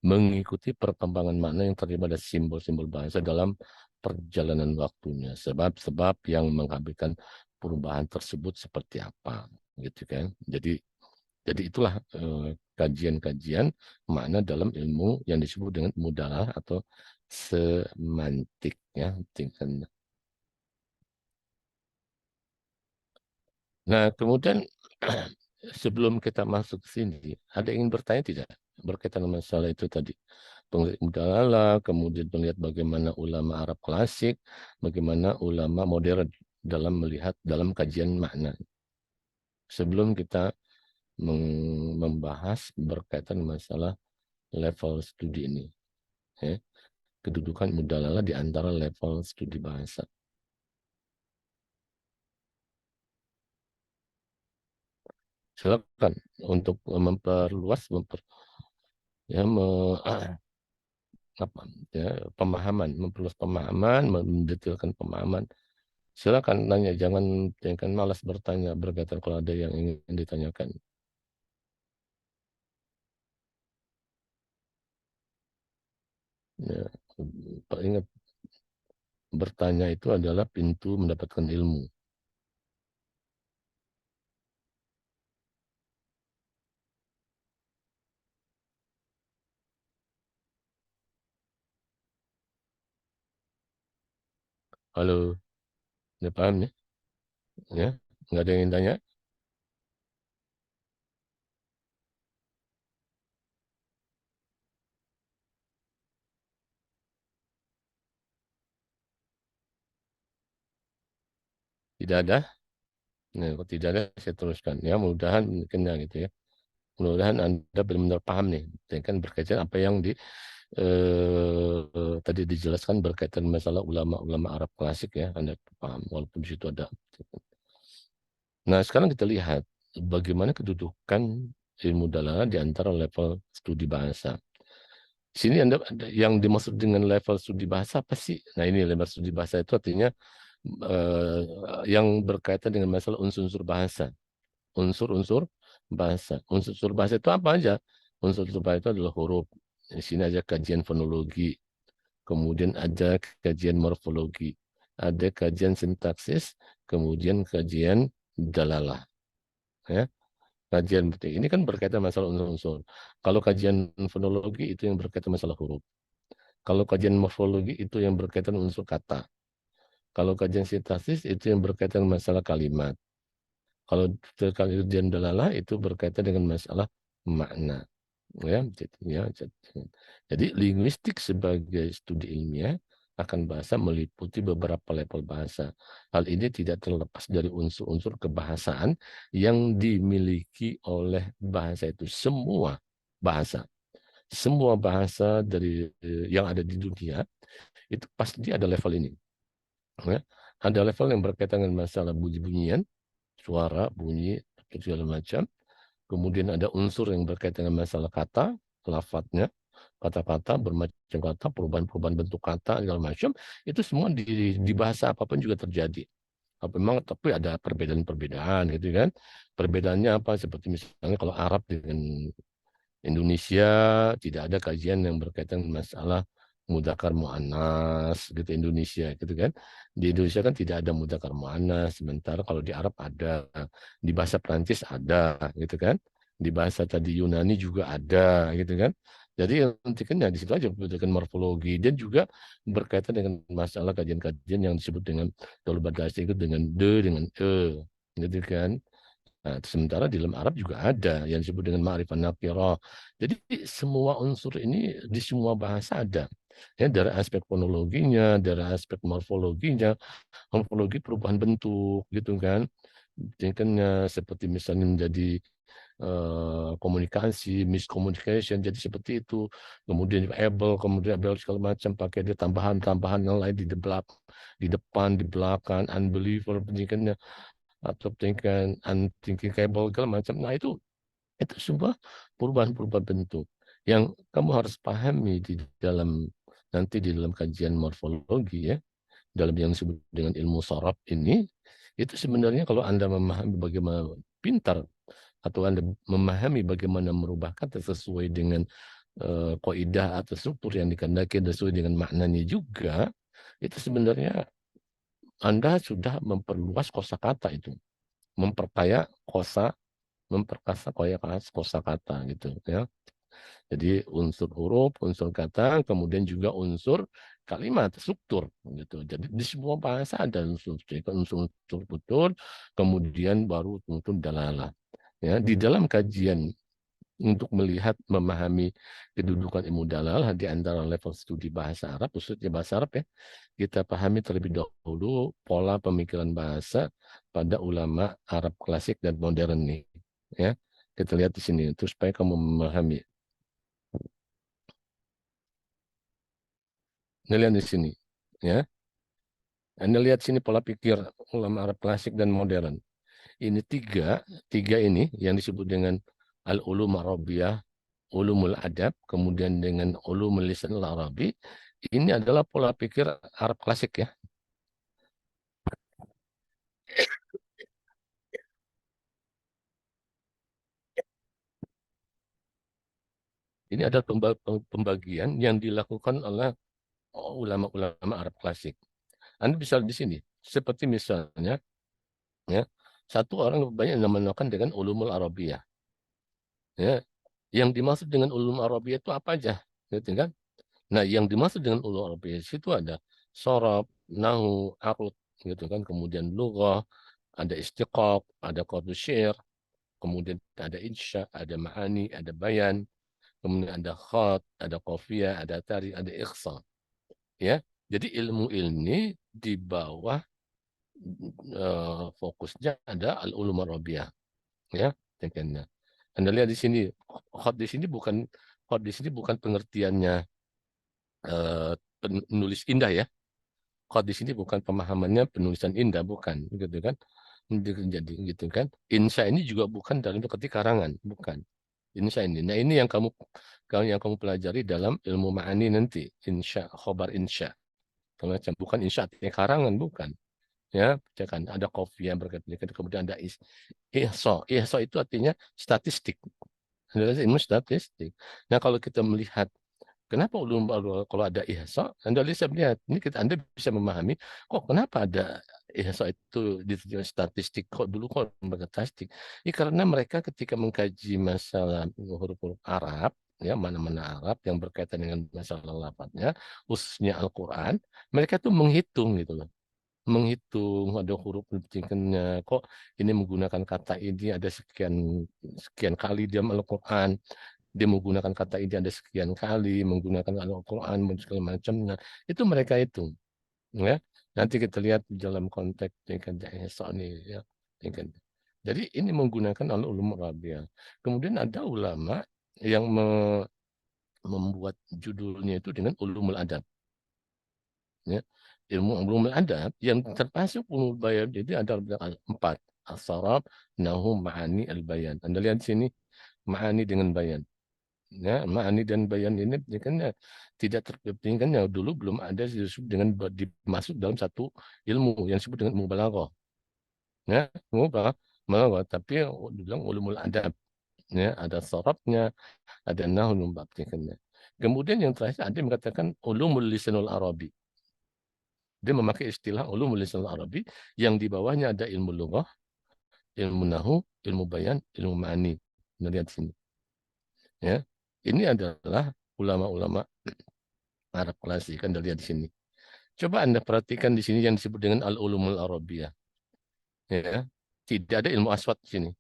mengikuti perkembangan makna yang terlibat dari simbol-simbol bahasa dalam perjalanan waktunya. Sebab-sebab yang menghadirkan perubahan tersebut seperti apa, gitu kan. Jadi itulah kajian-kajian makna dalam ilmu yang disebut dengan mudalah atau semantik ya tingkatnya. Nah, kemudian sebelum kita masuk ke sini, ada yang ingin bertanya tidak berkaitan dengan masalah itu tadi? Peneliti mudalah, kemudian melihat bagaimana ulama Arab klasik, bagaimana ulama modern dalam melihat dalam kajian makna. Sebelum kita membahas berkaitan masalah level studi ini. Ya. Kedudukan mudalalah di antara level studi bahasa. Silakan untuk memperluas ya, apa, ya, pemahaman, memperluas pemahaman, mendetailkan pemahaman. Silakan nanya, jangan malas bertanya berkaitan kalau ada yang ingin ditanyakan. Ya, ingat Bertanya itu adalah pintu mendapatkan ilmu. Halo, udah paham ya? Ya, nggak ada yang ingin tanya? Tidak ada? Nah, kalau tidak ada, saya teruskan. Ya, mudah-mudahan kena gitu ya. Mudah-mudahan Anda benar-benar paham nih. Ini kan berkaitan apa yang tadi dijelaskan berkaitan masalah ulama-ulama Arab klasik ya. Anda paham, walaupun di situ ada. Nah, sekarang kita lihat bagaimana kedudukan ilmu dalalah di antara level studi bahasa. Di sini yang dimaksud dengan level studi bahasa apa sih? Nah, ini level studi bahasa itu artinya eh, yang berkaitan dengan masalah unsur-unsur bahasa. Unsur-unsur bahasa. Unsur-unsur bahasa itu apa aja? Unsur-unsur bahasa itu adalah huruf. Di sini ada kajian fonologi, kemudian ada kajian morfologi, ada kajian sintaksis, kemudian kajian dalalah. Ya. Kajian penting. Ini kan berkaitan masalah unsur-unsur. Kalau kajian fonologi itu yang berkaitan masalah huruf. Kalau kajian morfologi itu yang berkaitan unsur kata. Kalau kajian sintaksis itu yang berkaitan masalah kalimat. Kalau kajian dalalah itu berkaitan dengan masalah makna. Ya, jadi linguistik sebagai studi ilmiah akan bahasa meliputi beberapa level bahasa. Hal ini tidak terlepas dari unsur-unsur kebahasaan yang dimiliki oleh bahasa itu. Semua bahasa dari yang ada di dunia itu pasti ada level ini. Ya. Ada level yang berkaitan dengan masalah bunyi-bunyian, suara, bunyi, segala macam. Kemudian ada unsur yang berkaitan dengan masalah kata, lafadznya, kata-kata, bermacam kata, perubahan-perubahan bentuk kata, segala macam. Itu semua di bahasa apapun juga terjadi. Memang tapi ada perbedaan-perbedaan gitu kan. Perbedaannya apa? Seperti misalnya kalau Arab dengan Indonesia tidak ada kajian yang berkaitan dengan masalah mudzakkar muannas gitu Indonesia gitu kan. Di Indonesia kan tidak ada mudzakkar muannas, sementara kalau di Arab ada, di bahasa Prancis ada gitu kan. Di bahasa tadi Yunani juga ada gitu kan. Jadi yang penting kan ya di situ aja dengan morfologi dan juga berkaitan dengan masalah kajian-kajian yang disebut dengan kalau bahasa itu dengan de dengan gitu kan. Nah, sementara di dalam Arab juga ada yang disebut dengan ma'rifat nakirah. Jadi semua unsur ini di semua bahasa ada. Ya, dari aspek fonologinya, dari aspek morfologinya, morfologi perubahan bentuk gitu kan. Jadi kan seperti misalnya menjadi komunikasi, miscommunication, jadi seperti itu. Kemudian kemudian able segala macam pakai dia tambahan-tambahan yang lain di depan, di belakang, unbeliever, pendidikannya atau tingkat unthinkable segala macam. Nah itu semua perubahan-perubahan bentuk yang kamu harus pahami di dalam nanti di dalam kajian morfologi ya, dalam yang disebut dengan ilmu sorab ini, itu sebenarnya kalau Anda memahami bagaimana pintar atau Anda memahami bagaimana merubah kata sesuai dengan kaidah atau struktur yang dikehendaki sesuai dengan maknanya juga, itu sebenarnya Anda sudah memperluas kosakata itu, memperkaya kosa memperkasa kosakata gitu ya. Jadi unsur huruf, unsur kata, kemudian juga unsur kalimat, struktur gitu. Jadi di semua bahasa ada unsur betul, kemudian baru unsur dalalah. Ya, di dalam kajian untuk melihat memahami kedudukan ilmu dalalah di antara level studi bahasa Arab, khususnya bahasa Arab ya, kita pahami terlebih dahulu pola pemikiran bahasa pada ulama Arab klasik dan modern nih. Ya, kita lihat di sini, terus supaya kamu memahami. Anda lihat di sini, ya. Anda lihat sini pola pikir ulama Arab klasik dan modern. Ini tiga ini yang disebut dengan al-ulum arabiyah, ulumul adab, kemudian dengan ulumul lisan al-arabi. Ini adalah pola pikir Arab klasik ya. Ini adalah pembagian yang dilakukan oleh ulama-ulama Arab klasik. Anda bisa di sini. Seperti misalnya, ya, satu orang banyak yang menamakan dengan ulumul Arabiyah. Ya, yang dimaksud dengan ulum Arabiyah itu apa aja, gitu kan? Nah, yang dimaksud dengan ulum Arabiyah itu ada sorab, nahu, arut, gitu kan? Kemudian lughah, ada istiqaq, ada qardus syair, kemudian ada insya, ada ma'ani, ada bayan, kemudian ada khat, ada qafiyah, ada tari, ada ikhsa. Ya, jadi ilmu ini di bawah fokusnya ada al-ulum Arabiyah, ya, tingkatnya. Anda lihat di sini, hot di sini bukan hot di sini bukan pengertiannya penulis indah ya. Hot di sini bukan pemahamannya penulisan indah, bukan, gitu kan? Jadi gitu kan. Insya ini juga bukan dalam arti karangan, bukan. Insya ini. Nah, ini yang kamu pelajari dalam ilmu ma'ani nanti, insya, khobar insya. Macam bukan insya artinya karangan, bukan. Ya, kan ada kopi yang berkaitan, kemudian ada ihsa. Ihsa itu artinya statistik. Adalah ilmu statistik. Nah, kalau kita melihat kenapa ulum kalau ada ihsa, Anda bisa melihat ini Anda bisa memahami kok kenapa ada ihsa itu di statistik kok dulu kok lembaga statistik. Ya, karena mereka ketika mengkaji masalah huruf-huruf Arab, ya mana-mana Arab yang berkaitan dengan masalah lafadznya, khususnya Al-Quran, mereka tuh menghitung gitu loh, menghitung ada huruf pentingnya kok ini menggunakan kata ini ada sekian sekian kali dalam Al-Quran, dia menggunakan kata ini ada sekian kali, menggunakan Al-Quran segala macamnya, itu mereka hitung, ya. Nanti kita lihat dalam konteks tingkat ini, ya, tingkat. Jadi ini menggunakan al-ulum Arabiyah. Kemudian ada ulama yang membuat judulnya itu dengan ulumul adab, ya. Ilmu ulumul adab yang termasuk ulumul bayan jadi ada empat: as-sarab, nahu, ma'ani, al-bayan. Anda lihat di sini ma'ani dengan bayan. Ya, ma'ani dan bayan ini kan ya, tidak terpikirkan ya dulu belum ada disebut dengan dimasuk dalam satu ilmu yang disebut dengan ilmu balaghah. Ya, ilmu balaghah, tapi dibilang ulumul adab. Ya, ada sorabnya, ada nahwu membuktikannya. Kemudian yang terakhir ada yang mengatakan ulumul lisanul arabi. Dia memakai istilah ulumul lisanul arabi yang di bawahnya ada ilmu lughah, ilmu nahwu, ilmu bayan, ilmu ma'ani. Nah, lihat sini. Ya, ini adalah ulama-ulama Arab klasik, Anda lihat di sini. Coba Anda perhatikan di sini yang disebut dengan al-ulumul arabiyah. Ya, tidak ada ilmu aswad di sini.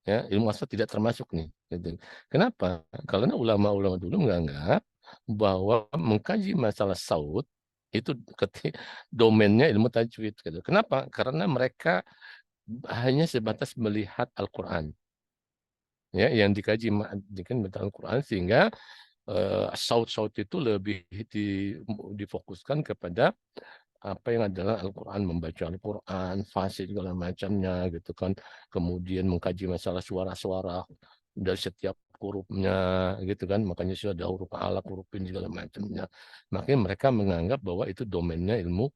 Ya, ilmu aswad tidak termasuk nih. Gitu. Kenapa? Karena ulama-ulama dulu menganggap bahwa mengkaji masalah saud itu domainnya ilmu tajwid. Gitu. Kenapa? Karena mereka hanya sebatas melihat Al-Quran. Ya, yang dikaji dengan Al-Quran sehingga saut-saut itu lebih difokuskan kepada apa yang adalah Al-Quran, membaca Al-Quran, fasih segala macamnya gitu kan. Kemudian mengkaji masalah suara-suara dari setiap hurufnya gitu kan. Makanya sudah ada huruf alaq, huruf in segala macamnya. Makanya mereka menganggap bahwa itu domainnya ilmu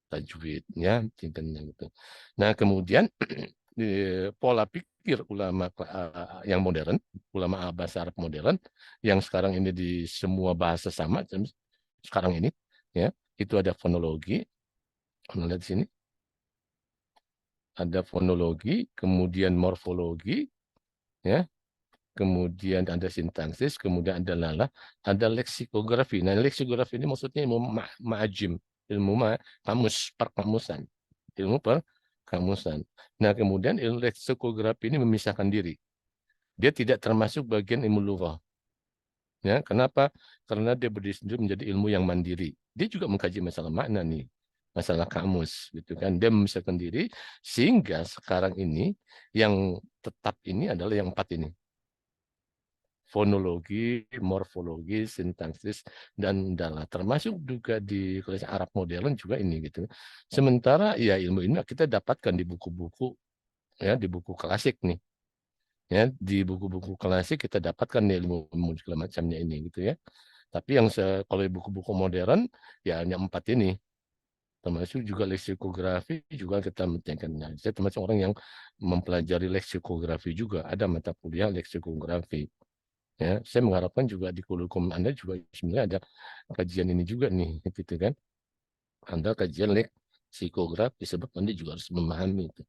tajwid ya, tingkatnya gitu. Nah, kemudian di pola pikir ulama yang modern, ulama bahasa Arab modern yang sekarang ini di semua bahasa sama sekarang ini, ya, itu ada fonologi. Lihat di sini ada fonologi, kemudian morfologi, ya, kemudian ada sintaksis, kemudian ada lalah, ada leksikografi. Nah, leksikografi ini maksudnya ilmu ma'ajim, ilmu kamus, perkamusan, ilmu perkamusan. Nah, kemudian ilmu leksikografi ini memisahkan diri. Dia tidak termasuk bagian ilmu lughah. Ya, kenapa? Karena dia berdiri sendiri menjadi ilmu yang mandiri. Dia juga mengkaji masalah makna nih, masalah kamus, gitu kan. Dia memisahkan diri sehingga sekarang ini yang tetap ini adalah yang empat ini: fonologi, morfologi, sintaksis, dan dalah. Termasuk juga di kelas Arab modern juga ini gitu. Sementara ya ilmu ini kita dapatkan di buku-buku, ya, di buku klasik nih. Ya, di buku-buku klasik kita dapatkan nih ilmu segala macamnya ini gitu ya. Tapi yang kalau buku-buku modern ya hanya empat ini. Termasuk juga leksikografi juga kita mentingkannya. Saya termasuk orang yang mempelajari leksikografi juga. Ada mata kuliah leksikografi. Ya, saya mengharapkan juga di kurikulum Anda juga sebenarnya ada kajian ini juga nih, gitu kan. Anda kajian leksikografi sebab Anda juga harus memahami itu.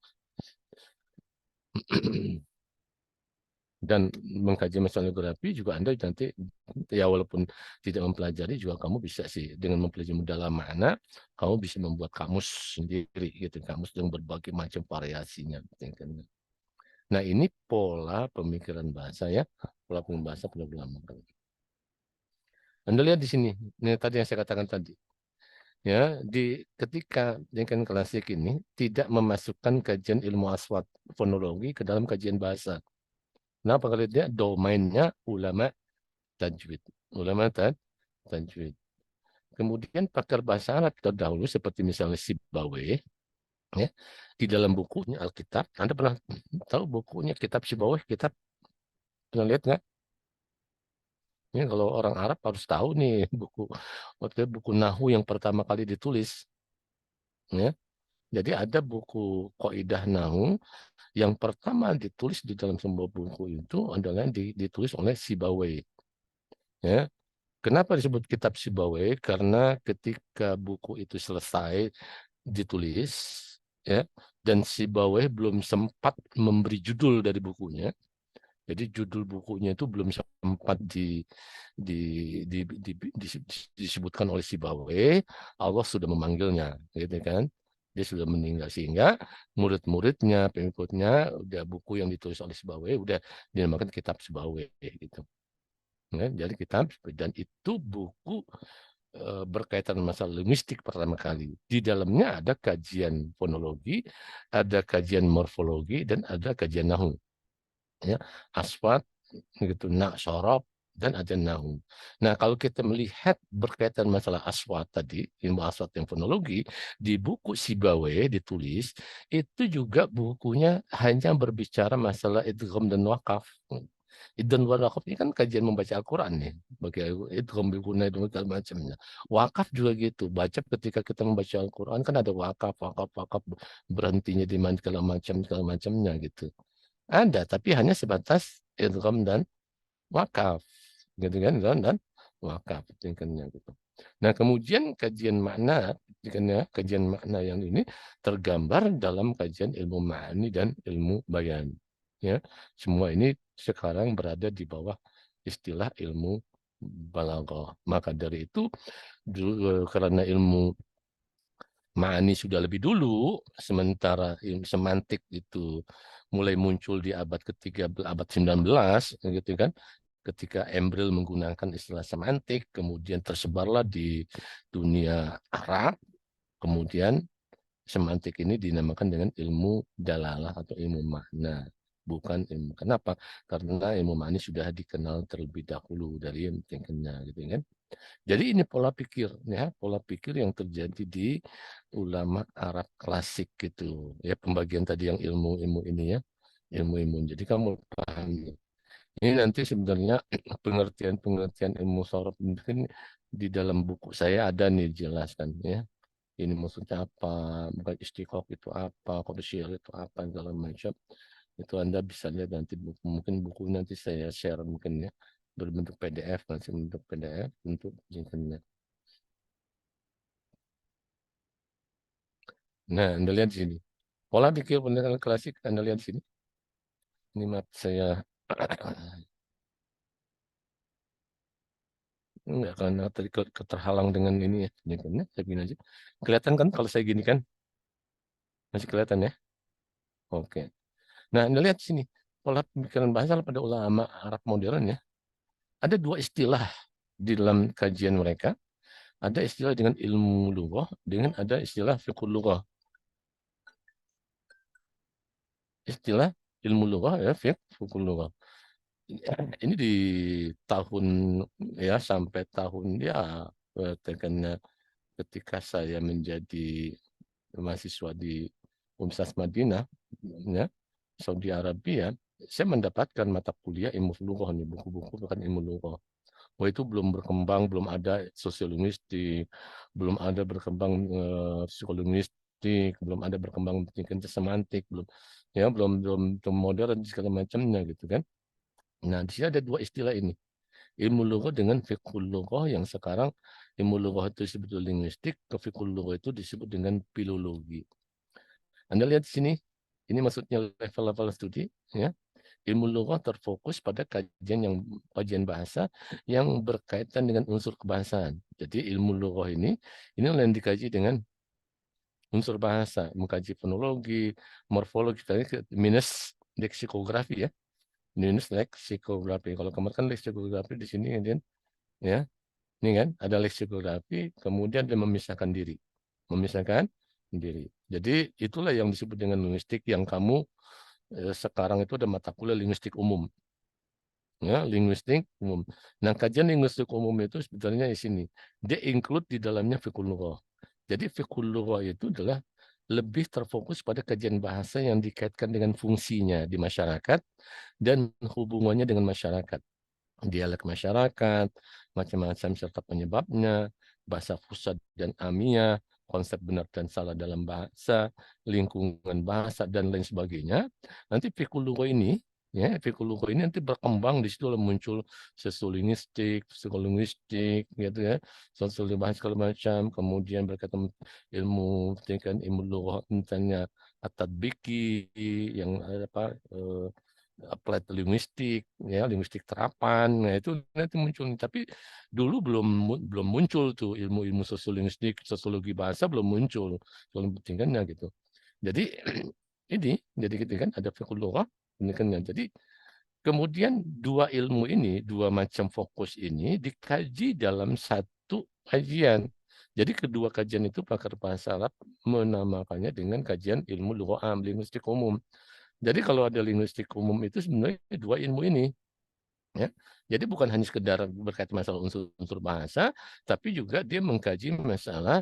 Dan mengkaji masalah geografi juga Anda nanti ya walaupun tidak mempelajari juga kamu bisa sih dengan mempelajari dalam mana kamu bisa membuat kamus sendiri gitu, kamus dengan berbagai macam variasinya. Nah, ini pola pemikiran bahasa ya, pola pembahasan pada ulama. Anda lihat di sini, ini tadi yang saya katakan tadi. Ya, ketika dengan klasik ini tidak memasukkan kajian ilmu aswat fonologi ke dalam kajian bahasa. Kenapa? Kalau dia domainnya ulama tajwid. Ulama tajwid. Kemudian pakar bahasa Arab terdahulu seperti misalnya Sibawayh, ya, di dalam bukunya Alkitab. Anda pernah tahu bukunya kitab Sibawayh? Kitab pernah lihat nggak? Ini kalau orang Arab harus tahu nih buku waktu buku Nahu yang pertama kali ditulis. Ya. Jadi ada buku Qaidah Nahu yang pertama ditulis di dalam sebuah buku itu adalah ditulis oleh Sibawayh. Ya. Kenapa disebut kitab Sibawayh? Karena ketika buku itu selesai ditulis, ya, dan Sibawayh belum sempat memberi judul dari bukunya. Jadi judul bukunya itu belum sempat di, disebutkan oleh Sibawayh, Allah sudah memanggilnya, gitu kan? Dia sudah meninggal sehingga murid-muridnya, pengikutnya, udah buku yang ditulis oleh Sibawayh udah dinamakan kitab Sibawayh gitu. Ya, jadi kitab dan itu buku berkaitan masalah linguistik pertama kali. Di dalamnya ada kajian fonologi, ada kajian morfologi, dan ada kajian nahu. Ya, aswat, gitu, nak, sorob, dan ada nahu. Nah, kalau kita melihat berkaitan masalah aswat tadi, ilmu aswat yang fonologi, di buku Sibawayh ditulis, itu juga bukunya hanya berbicara masalah idgham dan wakaf. Idgham dan wakaf ini kan kajian membaca Al-Quran nih, bagi idgham biguna dan segala macamnya. Wakaf juga gitu, baca ketika kita membaca Al-Quran kan ada wakaf, wakaf, wakaf, berhentinya di mana segala macamnya gitu. Ada, tapi hanya sebatas idgham dan wakaf, gitu kan, dan wakaf, tingkatnya gitu. Nah, kemudian kajian makna, kajian makna yang ini tergambar dalam kajian ilmu ma'ani dan ilmu bayan. Ya, semua ini sekarang berada di bawah istilah ilmu balaghah. Maka dari itu, karena ilmu Ma'ani sudah lebih dulu, sementara semantik itu mulai muncul di abad ketiga, abad 19, gitu kan. Ketika Embril menggunakan istilah semantik, kemudian tersebarlah di dunia Arab, kemudian semantik ini dinamakan dengan ilmu dalalah atau ilmu makna. Bukan ilmu. Kenapa? Karena ilmu makna sudah dikenal terlebih dahulu dari yang gitu kan. Jadi ini pola pikir, ya, pola pikir yang terjadi di ulama Arab klasik gitu. Ya, pembagian tadi yang ilmu-ilmu ini ya, ilmu-ilmu. Jadi kamu pahami. Ini nanti sebenarnya pengertian-pengertian ilmu sorab mungkin di dalam buku saya ada nih dijelaskan ya. Ini maksudnya apa, bukan istiqoq itu apa, komersial itu apa, segala macam. Itu Anda bisa lihat nanti buku, mungkin buku nanti saya share mungkin ya berbentuk PDF, nanti bentuk PDF untuk linknya. Nah, Anda lihat di sini. Pola pikir pendidikan klasik, Anda lihat di sini. Ini map saya enggak karena tadi keterhalang dengan ini ya. Ini saya gini aja. Kelihatan kan kalau saya gini kan? Masih kelihatan ya? Oke. Nah, Anda lihat di sini. Pola pemikiran bahasa pada ulama Arab modern ya. Ada dua istilah di dalam kajian mereka. Ada istilah dengan ilmu lughah, dengan ada istilah fiqh lughah. Istilah ilmu lughah ya, fiqh lughah. Ini di tahun ya sampai tahun ya karena ketika saya menjadi mahasiswa di Universitas Madinah ya Saudi Arabia, saya mendapatkan mata kuliah ilmu lughah nih, buku-buku bukan ilmu lughah. Wah, itu belum berkembang, belum ada sosiolinguistik, belum ada berkembang psikolinguistik, belum ada berkembang tingkat semantik, belum ya belum modern segala macamnya gitu kan. Nah, di sini ada dua istilah ini. Ilmu lughah dengan fiqhul lughah yang sekarang ilmu lughah itu disebut linguistik, fiqhul lughah itu disebut dengan filologi. Anda lihat di sini, ini maksudnya level-level studi, ya. Ilmu lughah terfokus pada kajian bahasa yang berkaitan dengan unsur kebahasaan. Jadi ilmu lughah ini yang dikaji dengan unsur bahasa, mengkaji fonologi, morfologi, minus leksikografi ya, minus leksikografi. Kalau kemarin kan leksikografi di sini kan, ya, ini kan ada leksikografi, kemudian dia memisahkan diri. Jadi itulah yang disebut dengan linguistik yang kamu sekarang itu ada mata kuliah linguistik umum. Ya, linguistik umum. Nah, kajian linguistik umum itu sebetulnya di sini. Dia include di dalamnya fikul lughah. Jadi fikul lughah itu adalah lebih terfokus pada kajian bahasa yang dikaitkan dengan fungsinya di masyarakat dan hubungannya dengan masyarakat. Dialek masyarakat, macam-macam serta penyebabnya, bahasa fushat dan amiyah, konsep benar dan salah dalam bahasa, lingkungan bahasa, dan lain sebagainya. Nanti fikul lughah ini, ya, fikul lughah ini nanti berkembang di situ muncul sosiolinguistik, psikolinguistik, gitu ya, sosiologi bahasa segala macam, kemudian berkaitan ilmu, kan ilmu lughah misalnya at-tatbiki yang apa applied linguistik, ya linguistik terapan, nah itu nanti muncul. Tapi dulu belum muncul tuh ilmu-ilmu sosiolinguistik, sosiologi bahasa belum muncul, belum pentingnya gitu. Jadi ini, jadi gitu kan ada fiqh lughah, ini kan ya. Jadi kemudian dua ilmu ini, dua macam fokus ini dikaji dalam satu kajian. Jadi kedua kajian itu pakar bahasa Arab menamakannya dengan kajian ilmu lughah am, linguistik umum. Jadi kalau ada linguistik umum itu sebenarnya dua ilmu ini, ya. Jadi bukan hanya sekedar berkaitan masalah unsur-unsur bahasa, tapi juga dia mengkaji masalah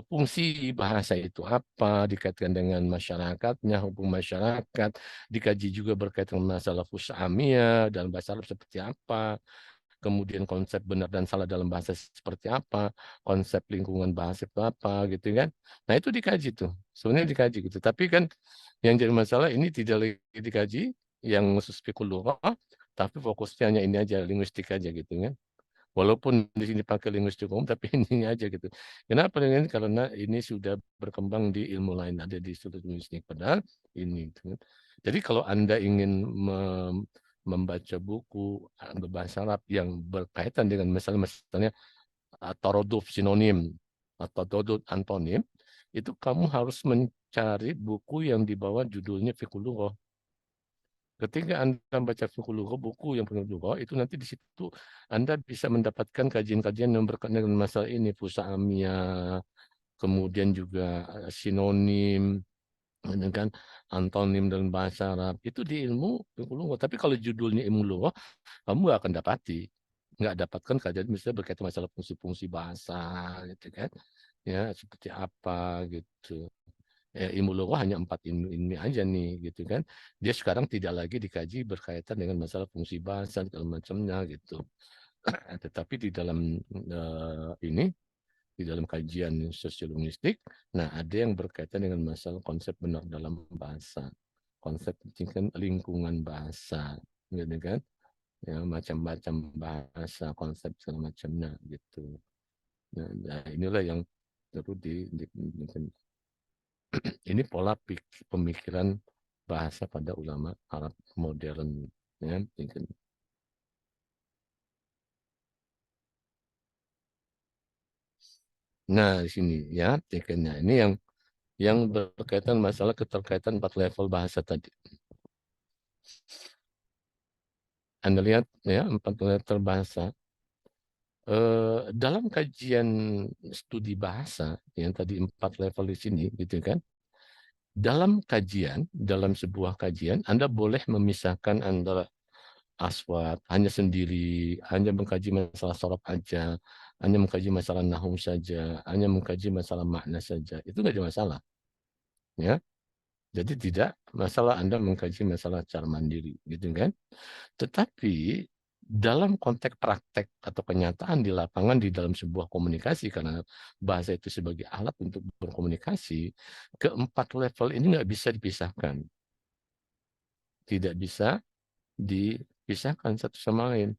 fungsi bahasa itu apa, dikaitkan dengan masyarakatnya, hukum masyarakat, dikaji juga berkaitan masalah fusamiyah dan bahasa Arab seperti apa, kemudian konsep benar dan salah dalam bahasa seperti apa, konsep lingkungan bahasa itu apa, gitu kan. Nah itu dikaji tuh, sebenarnya dikaji gitu. Tapi kan yang jadi masalah ini tidak lagi dikaji, yang khusus fikul lughah, tapi fokusnya hanya ini aja, linguistik aja gitu kan. Walaupun di sini pakai linguistik umum, tapi ini aja gitu. Kenapa ini? Karena ini sudah berkembang di ilmu lain, ada di sudut linguistik. Padahal ini. Gitu kan. Jadi kalau Anda ingin membaca buku berbahasa Arab yang berkaitan dengan misalnya taroduf sinonim atau taroduf antonim, itu kamu harus mencari buku yang di bawah judulnya Fiqhul Lughah. Ketika Anda membaca Fiqhul Lughah, buku yang penuh lughah, itu nanti di situ Anda bisa mendapatkan kajian-kajian yang berkaitan dengan masalah ini, fusaamiyah, kemudian juga sinonim, dengan antonim dalam bahasa Arab. Itu di ilmu Fiqhul Lughah. Tapi kalau judulnya ilmu lughah, kamu nggak akan dapati. Nggak dapatkan kajian misalnya berkaitan masalah fungsi-fungsi bahasa, gitu kan. Ya, seperti apa gitu. Ilmu lughah hanya 4 ilmu ini aja nih gitu kan. Dia sekarang tidak lagi dikaji berkaitan dengan masalah fungsi bahasa segala macamnya gitu. Tetapi di dalam ini di dalam kajian sosiolinguistik, nah ada yang berkaitan dengan masalah konsep benar dalam bahasa, konsep lingkungan bahasa, gitu kan? Ya macam-macam bahasa, konsep segala macamnya gitu. Nah, inilah yang perlu ini pola pemikiran bahasa pada ulama Arab modern, ya. Nah di sini ya tekennya ini yang berkaitan masalah keterkaitan 4 level bahasa tadi. Anda lihat ya 4 level bahasa. Dalam kajian studi bahasa yang tadi 4 level di sini, gitu kan? Dalam sebuah kajian, Anda boleh memisahkan antara aswat, hanya sendiri, hanya mengkaji masalah sorof aja, hanya mengkaji masalah nahwu saja, hanya mengkaji masalah makna saja. Itu nggak ada masalah. Ya. Jadi tidak masalah Anda mengkaji masalah cara mandiri, gitu kan? Tetapi dalam konteks praktek atau kenyataan di lapangan di dalam sebuah komunikasi, karena bahasa itu sebagai alat untuk berkomunikasi, keempat level ini nggak bisa dipisahkan. Tidak bisa dipisahkan satu sama lain.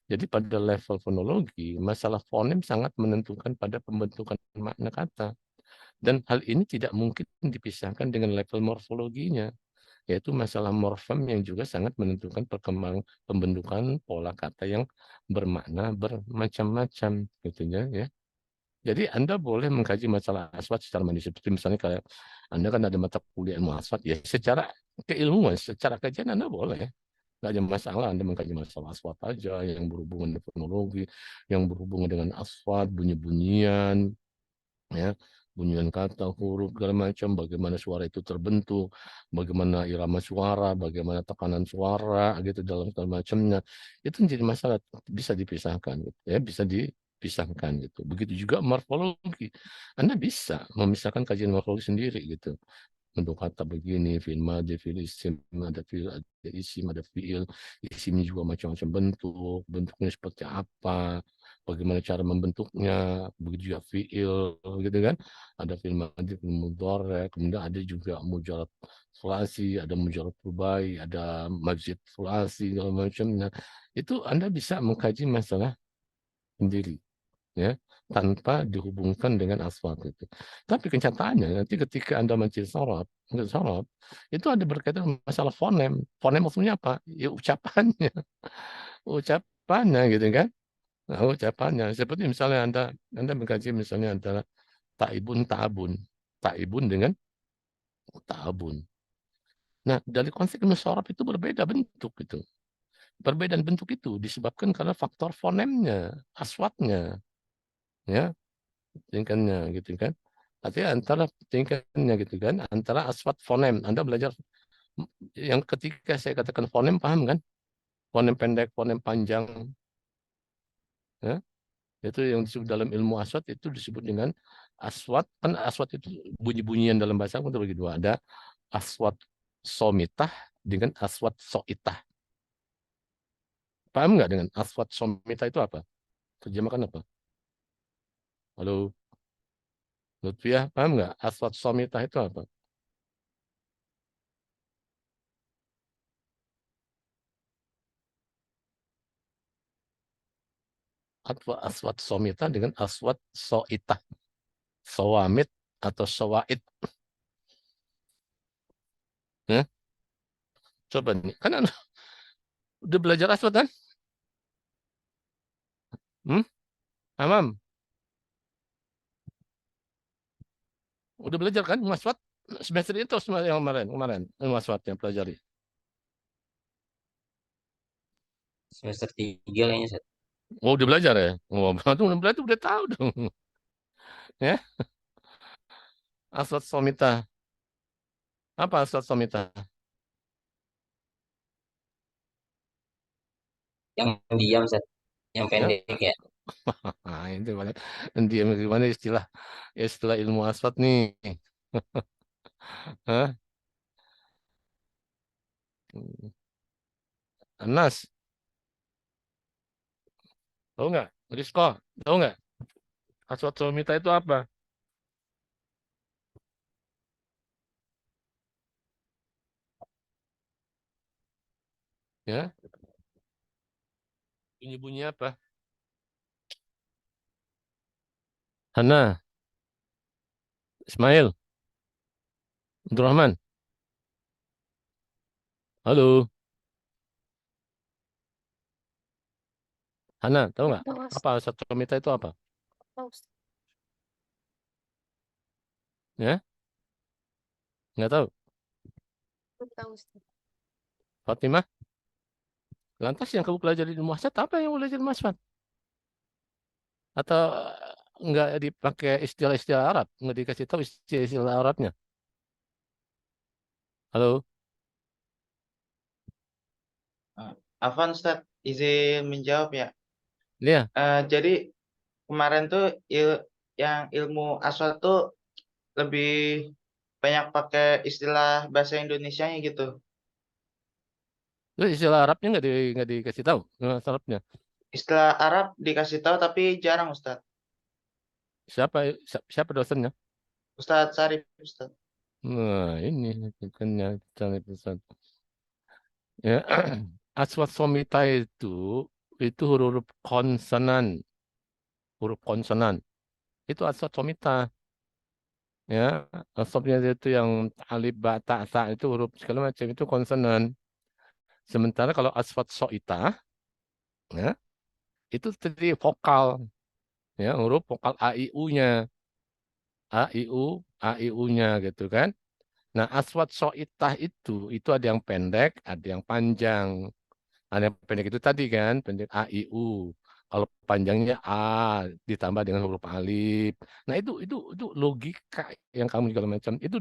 Jadi pada level fonologi, masalah fonem sangat menentukan pada pembentukan makna kata. Dan hal ini tidak mungkin dipisahkan dengan level morfologinya, yaitu masalah morfem yang juga sangat menentukan perkembangan pembentukan pola kata yang bermakna bermacam-macam, gitu ya. Jadi Anda boleh mengkaji masalah aswat secara mandiri. Seperti misalnya kayak Anda kan ada mata kuliah ilmu aswat, ya secara keilmuan, secara kajian Anda boleh. Nggak ada masalah Anda mengkaji masalah aswat aja yang berhubungan dengan fonologi, yang berhubungan dengan aswat, bunyi-bunyian, ya, bunyian kata, huruf, segala macam, bagaimana suara itu terbentuk, bagaimana irama suara, bagaimana tekanan suara, gitu dalam segala macamnya. Itu menjadi masalah bisa dipisahkan, gitu, ya, bisa dipisahkan gitu. Begitu juga morfologi. Anda bisa memisahkan kajian morfologi sendiri gitu. Bentuk kata begini, fiil madi, fiil isim, ada fiil, ada isim, ada fiil. Isimnya juga macam-macam bentuk, bentuknya seperti apa, bagaimana cara membentuknya, begitu juga fiil, gitu kan. Ada fiil madi, fiil mudhari, kemudian ada juga mujarad sulasi, ada mujarad rubai, ada mazid sulasi, segala macamnya. Itu Anda bisa mengkaji masalah sendiri, ya, tanpa dihubungkan dengan aswat itu. Tapi kenyataannya nanti ketika Anda mencari sorot, itu ada berkaitan dengan masalah fonem. Fonem maksudnya apa? Ya ucapannya, ucapannya gitu kan. Nah, ucapannya seperti misalnya Anda mengkaji misalnya antara taibun ta'abun. Taibun dengan ta'abun. Nah, dari konsep ilmu sorab itu berbeda bentuk gitu. Perbedaan bentuk itu disebabkan karena faktor fonemnya, aswatnya, ya. Tingkatnya gitu kan. Artinya antara tingkatnya gitu kan, antara aswat fonem. Anda belajar yang ketika saya katakan fonem paham kan? Fonem pendek, fonem panjang, ya. Itu yang disebut dalam ilmu aswat itu disebut dengan aswat. Kan aswat itu bunyi-bunyian dalam bahasa Arab itu bagi dua. Ada aswat somitah dengan aswat soitah. Paham nggak dengan aswat somitah itu apa? Terjemahkan apa? Halo, Lutfiah, paham nggak? Aswat somitah itu apa? Aswat somitah dengan aswat soitah. Sawamit atau sawaid, ya. Coba nih, kan Anda udah belajar aswat kan? Hmm? Amam, udah belajar kan aswat semester itu semester yang kemarin aswat yang pelajari. Semester 3 kayaknya Ustaz. Oh, udah belajar ya? Oh, berarti udah tahu dong. Ya, aswat somita. Apa aswat somita? Yang diam Ustaz, yang Ya, pendek ya. nah, itu gimana istilah ilmu aswat nih? Hah? Anas, tahu nggak? Rizko, tahu nggak? Aswat somita itu apa? Ya, bunyi-bunyi apa? Hana, Ismail, Abdurrahman, halo, Hana, tahu nggak? Apa aswat somita itu apa? Ya, nggak tahu. Fatimah, lantas yang kamu pelajari di Muhasat apa yang kamu belajar di Masfat? Atau nggak dipakai istilah-istilah Arab? Nggak dikasih tahu istilah-istilah Arabnya? Halo? Afwan Ustadz, izin menjawab ya. Iya, Jadi kemarin tuh yang ilmu asal tuh lebih banyak pakai istilah bahasa Indonesianya gitu. itu istilah Arabnya nggak dikasih tahu Arabnya. Istilah Arab dikasih tahu tapi jarang Ustadz. Siapa siapa dosennya? Ustadz Sarif Ustadz. Nah, ini kan yang pesan. Ya, Aswat Somita itu itu huruf konsonan, huruf konsonan. Itu asal somita. Ya, asabnya itu yang alif, ba, ta, sa itu huruf segala macam itu konsonan. Sementara kalau asfat soita, ya, itu tadi vokal, ya, huruf vokal a i u-nya, a i u, a i u-nya gitu kan. Nah, aswat soitah itu ada yang pendek, ada yang panjang. Ada yang pendek itu tadi kan, pendek A, I, U. Kalau panjangnya A ditambah dengan huruf alif. Nah, itu logika yang kamu segala macam. Itu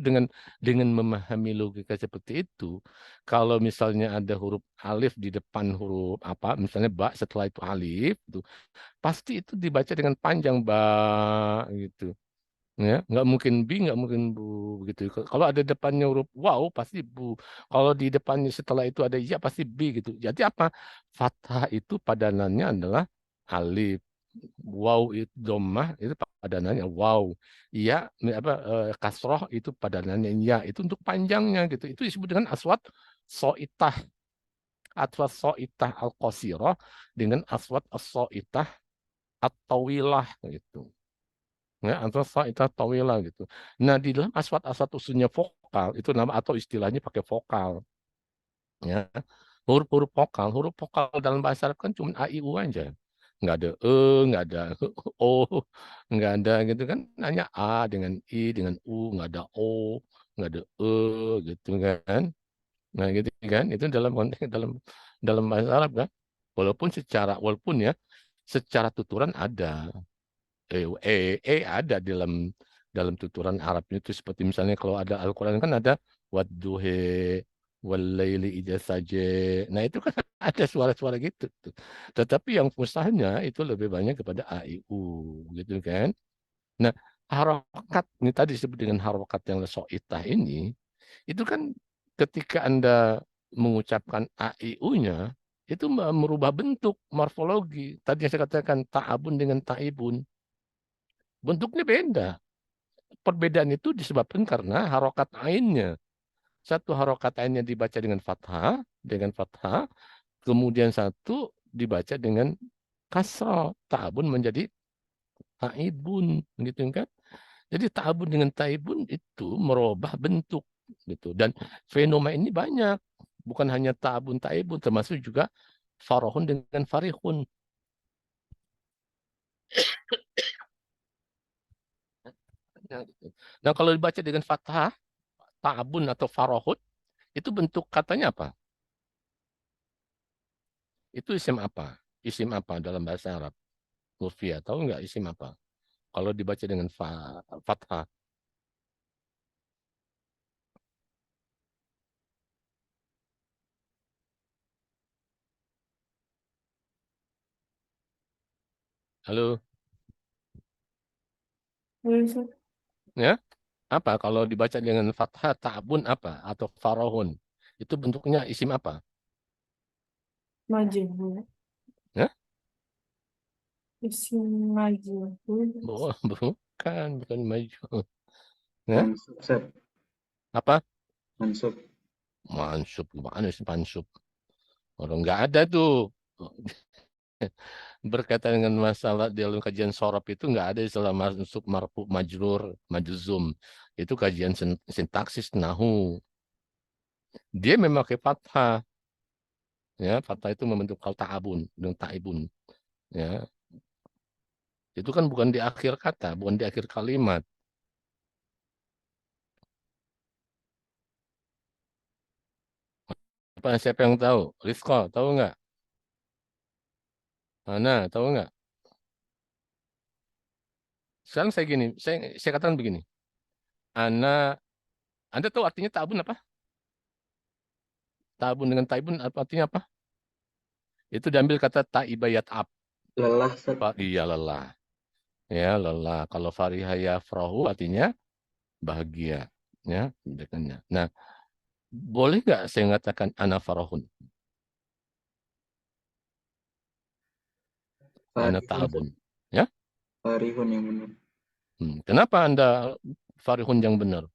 dengan memahami logika seperti itu, kalau misalnya ada huruf alif di depan huruf apa, misalnya ba setelah itu alif, itu pasti itu dibaca dengan panjang ba gitu. Ya, nggak mungkin bi, nggak mungkin bu begitu. Kalau ada depannya huruf wow pasti bu. Kalau di depannya setelah itu ada ya pasti bi gitu. Jadi apa? Fathah itu padanannya adalah alif. Wow itu domah itu padanannya wow. Iya apa kasroh itu padanannya ya. Itu untuk panjangnya gitu. Itu disebut dengan aswat soitah. Aswat soitah al-qasirah dengan aswat soitah at-tawilah gitu. Ya, atau itu tawila gitu. Nah, di dalam aswat-aswat usulnya vokal itu nama atau istilahnya pakai vokal, ya. Huruf vokal dalam bahasa Arab kan cuma a i u aja. Nggak ada nggak ada o, nggak ada gitu kan. Hanya a dengan i dengan u, nggak ada o, nggak ada gitu kan. Nah, gitu kan. Itu dalam konteks dalam bahasa Arab kan. Walaupun ya secara tuturan ada. Ada dalam tuturan Arab itu seperti misalnya kalau ada Al-Quran kan ada wadduhe walaili ida saja. Nah itu kan ada suara-suara gitu tuh. Tetapi yang fusahnya itu lebih banyak kepada a i u gitu kan. Nah harokat ini tadi disebut dengan harokat yang soitah ini itu kan ketika Anda mengucapkan a i u-nya itu merubah bentuk morfologi. Tadi yang saya katakan ta'abun dengan ta'ibun. Bentuknya beda. Perbedaan itu disebabkan karena harokat ainnya. Satu harokat ainnya dibaca dengan fathah, kemudian satu dibaca dengan kasrah. Ta'abun menjadi taibun, gitu kan? Jadi ta'abun dengan taibun itu merubah bentuk, gitu. Dan fenomena ini banyak, bukan hanya ta'abun taibun, termasuk juga farahun dengan farihun. Nah, kalau dibaca dengan fathah, ta'abun atau farahun, itu bentuk katanya apa? Itu isim apa? Isim apa dalam bahasa Arab? Murfiyah. Tahu nggak isim apa? Kalau dibaca dengan fathah. Halo? Ya? Apa? Kalau dibaca dengan fathah, ta'bun apa? Atau farahun. Itu bentuknya isim apa? Majhul. Ya? Isim majhul. Bukan maju. Ya? Mansub, Ustaz. Apa? Mansub. Mansub. Gimana sih mansub? Orang nggak ada tuh. Berkaitan dengan masalah di dalam kajian sorob itu nggak ada istilah mansub, marfu, majrur, majzum. Itu kajian sintaksis nahu. Dia memakai fathah. Ya, fathah itu membentuk kal ta'abun dengan ta'ibun. Ya, itu kan bukan di akhir kata, bukan di akhir kalimat. Apa siapa yang tahu? Rizko, tahu nggak? Mana, tahu nggak? Sekarang saya katakan begini. Ana, Anda tahu artinya ta'abun apa? Ta'abun dengan ta'ibun artinya apa? Itu diambil kata ta'ibayat ab. Lelah, Ustaz. Iya lelah. Ya, lelah. Kalau farihaya frohu artinya bahagia. Ya, pendekannya. Nah, boleh nggak saya mengatakan ana farahun? Ana Farihun, Ustaz. ta'abun. Ya? Farihun yang benar. Kenapa Anda farihun yang benar?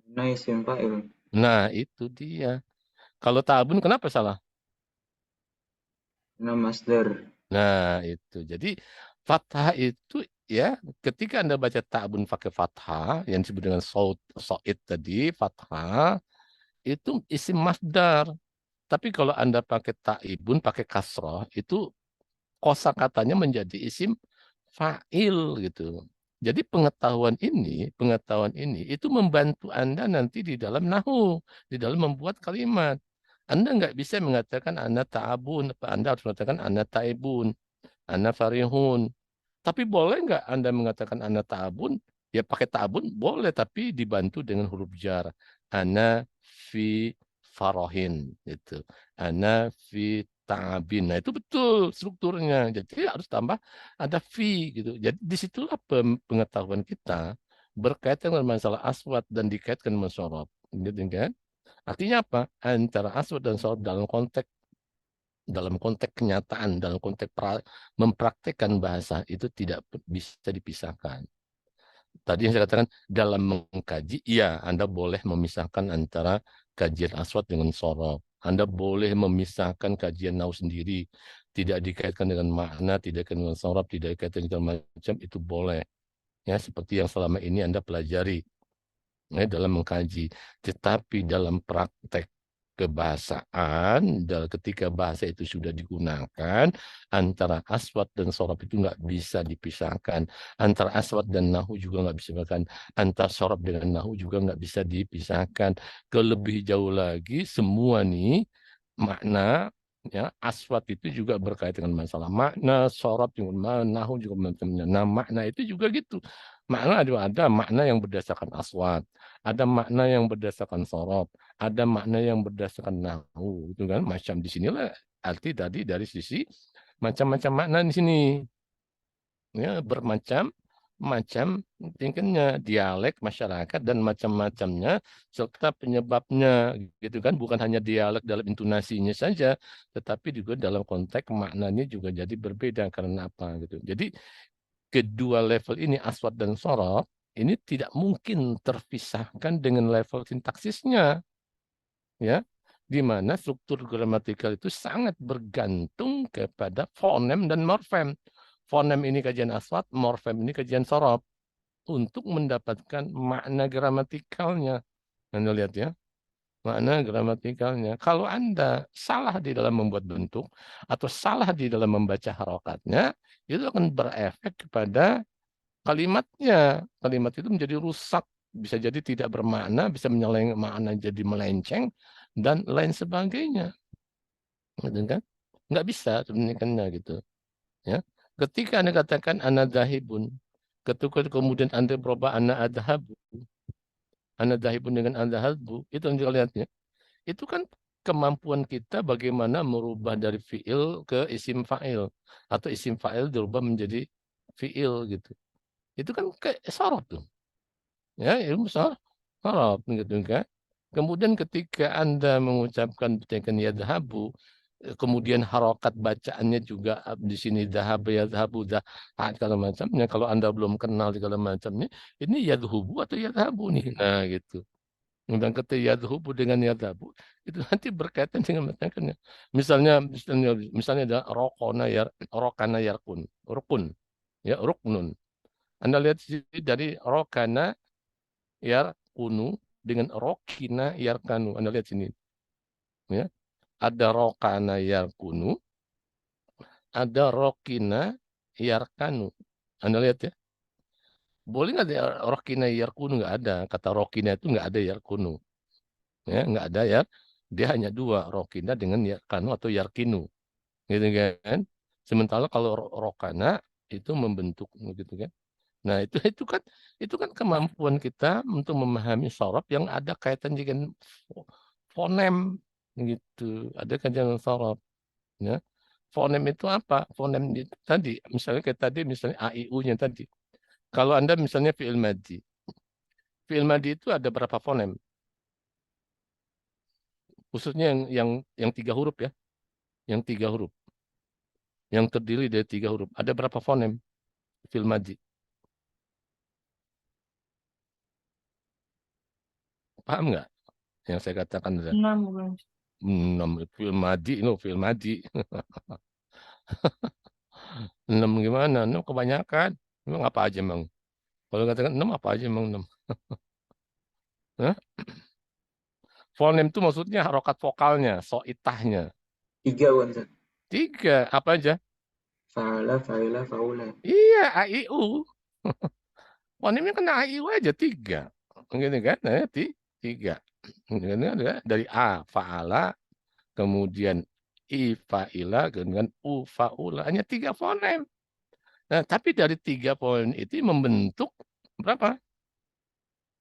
Nah, isim fa'il. Nah, itu dia. Kalau ta'abun kenapa salah? Nah, masdar. Nah, itu. Jadi fathah itu ya ketika Anda baca ta'bun pakai fathah yang disebut dengan so'id tadi, fathah itu isim masdar. Tapi kalau Anda pakai ta'ibun pakai kasroh itu kosakatanya menjadi isim fa'il gitu. Jadi pengetahuan ini itu membantu Anda nanti di dalam nahu, di dalam membuat kalimat. Anda nggak bisa mengatakan ana ta'abun, Anda harus mengatakan ana ta'ibun, ana farihun. Tapi boleh nggak Anda mengatakan ana ta'abun? Ya pakai ta'abun boleh, tapi dibantu dengan huruf jar. Ana fi farohin gitu. Ana fi ta'abin. Nah itu betul strukturnya. Jadi harus tambah ada fi gitu. Jadi disitulah pengetahuan kita berkaitan dengan masalah aswad dan dikaitkan dengan sorab. Gitu kan? Artinya apa? Antara aswad dan sorab dalam konteks kenyataan, dalam konteks mempraktekkan bahasa itu tidak bisa dipisahkan. Tadi yang saya katakan dalam mengkaji, iya Anda boleh memisahkan antara kajian aswad dengan sorab. Anda boleh memisahkan kajian nau sendiri, tidak dikaitkan dengan makna, tidak dikaitkan dengan sorab, tidak dikaitkan dengan macam, itu boleh. Ya, seperti yang selama ini Anda pelajari dalam mengkaji. Tetapi dalam praktek kebahasaan, ketika bahasa itu sudah digunakan, antara aswad dan sorab itu nggak bisa dipisahkan. Antara aswad dan nahu juga nggak bisa dipisahkan. Antara sorab dengan nahu juga nggak bisa dipisahkan. Kelebih jauh lagi, semua nih makna ya aswad itu juga berkaitan dengan masalah makna, sorab juga nahu juga macamnya. Nah makna itu juga gitu. Makna ada makna yang berdasarkan aswad, ada makna yang berdasarkan sorab, ada makna yang berdasarkan nahu, itu kan macam di sinilah arti tadi dari sisi macam-macam makna di sini, ya bermacam-macam tingkatnya dialek masyarakat dan macam-macamnya serta penyebabnya, gitu kan, bukan hanya dialek dalam intonasinya saja, tetapi juga dalam konteks maknanya juga jadi berbeda karena apa gitu. Jadi kedua level ini aswad dan sorab ini tidak mungkin terpisahkan dengan level sintaksisnya, ya, di mana struktur gramatikal itu sangat bergantung kepada fonem dan morfem. Fonem ini kajian aswad, morfem ini kajian sorab untuk mendapatkan makna gramatikalnya. Anda lihat ya, makna gramatikalnya. Kalau Anda salah di dalam membuat bentuk atau salah di dalam membaca harokatnya, itu akan berefek kepada kalimatnya. Kalimat itu menjadi rusak, bisa jadi tidak bermakna, bisa menyeleng makna jadi melenceng dan lain sebagainya, gitu kan? Nggak bisa sebenarnya kan gitu, ya. Ketika Anda katakan ana dahibun, ketika kemudian Anda berubah ana adhabu, ana dahibun dengan adhabu, itu yang dilihatnya. Itu kan kemampuan kita bagaimana merubah dari fiil ke isim fa'il atau isim fa'il dirubah menjadi fiil gitu. Itu kan kayak sorot tuh. Ya, ilmu saraf gitu kan. Kemudian ketika Anda mengucapkan dengan yadhabu, kemudian harokat bacaannya juga di sini dahab yadhabu dahat segala macamnya. Kalau Anda belum kenal segala macamnya, ini yadhubu atau yadhabu nih. Nah, gitu. Dan kata yadhubu dengan yadhabu itu nanti berkaitan dengan macamnya. Misalnya ada rokana yarkun, rukun, ya ruknun. Anda lihat dari rokana yarkunu dengan rokina yarkanu. Anda lihat sini. Ya. Ada rokana yarkunu, ada rokina yarkanu. Anda lihat ya. Boleh nggak ada rokina yarkunu? Nggak ada. Kata rokina itu nggak ada yarkunu. Ya, nggak ada ya. Dia hanya dua, rokina dengan yarkanu atau yarkinu. Gitu kan. Sementara kalau rokana itu membentuk gitu kan. Nah, itu kan kemampuan kita untuk memahami sorab yang ada kaitan dengan fonem gitu. Ada kaitan dengan sorab, ya. Fonem itu apa? Fonem itu tadi, misalnya kayak tadi misalnya a i u-nya tadi. Kalau Anda misalnya fi'il madhi. Fi'il madhi itu ada berapa fonem? Khususnya yang 3 huruf ya. Yang 3 huruf. Yang terdiri dari 3 huruf. Ada berapa fonem fi'il madhi? Paham nggak yang saya katakan? 6 bukan. 6 fi'il madhi, fi'il madhi. 6 gimana? 6 kebanyakan. Emang apa aja emang? Kalau katakan 6 apa aja emang 6? Hah? Fonem itu maksudnya harokat vokalnya, soitahnya. 3 Wan Ustaz. 3, apa aja? Fa'ala, fa'ila, fa'ula. Iya, A, I, U. Fonemnya kan A, I, U aja 3. Gitu kan? Nah, 3. Dari A, fa'ala, kemudian I, fa'ila, kemudian U, fa'ula. Hanya 3 fonem. Nah, tapi dari 3 fonem itu membentuk berapa?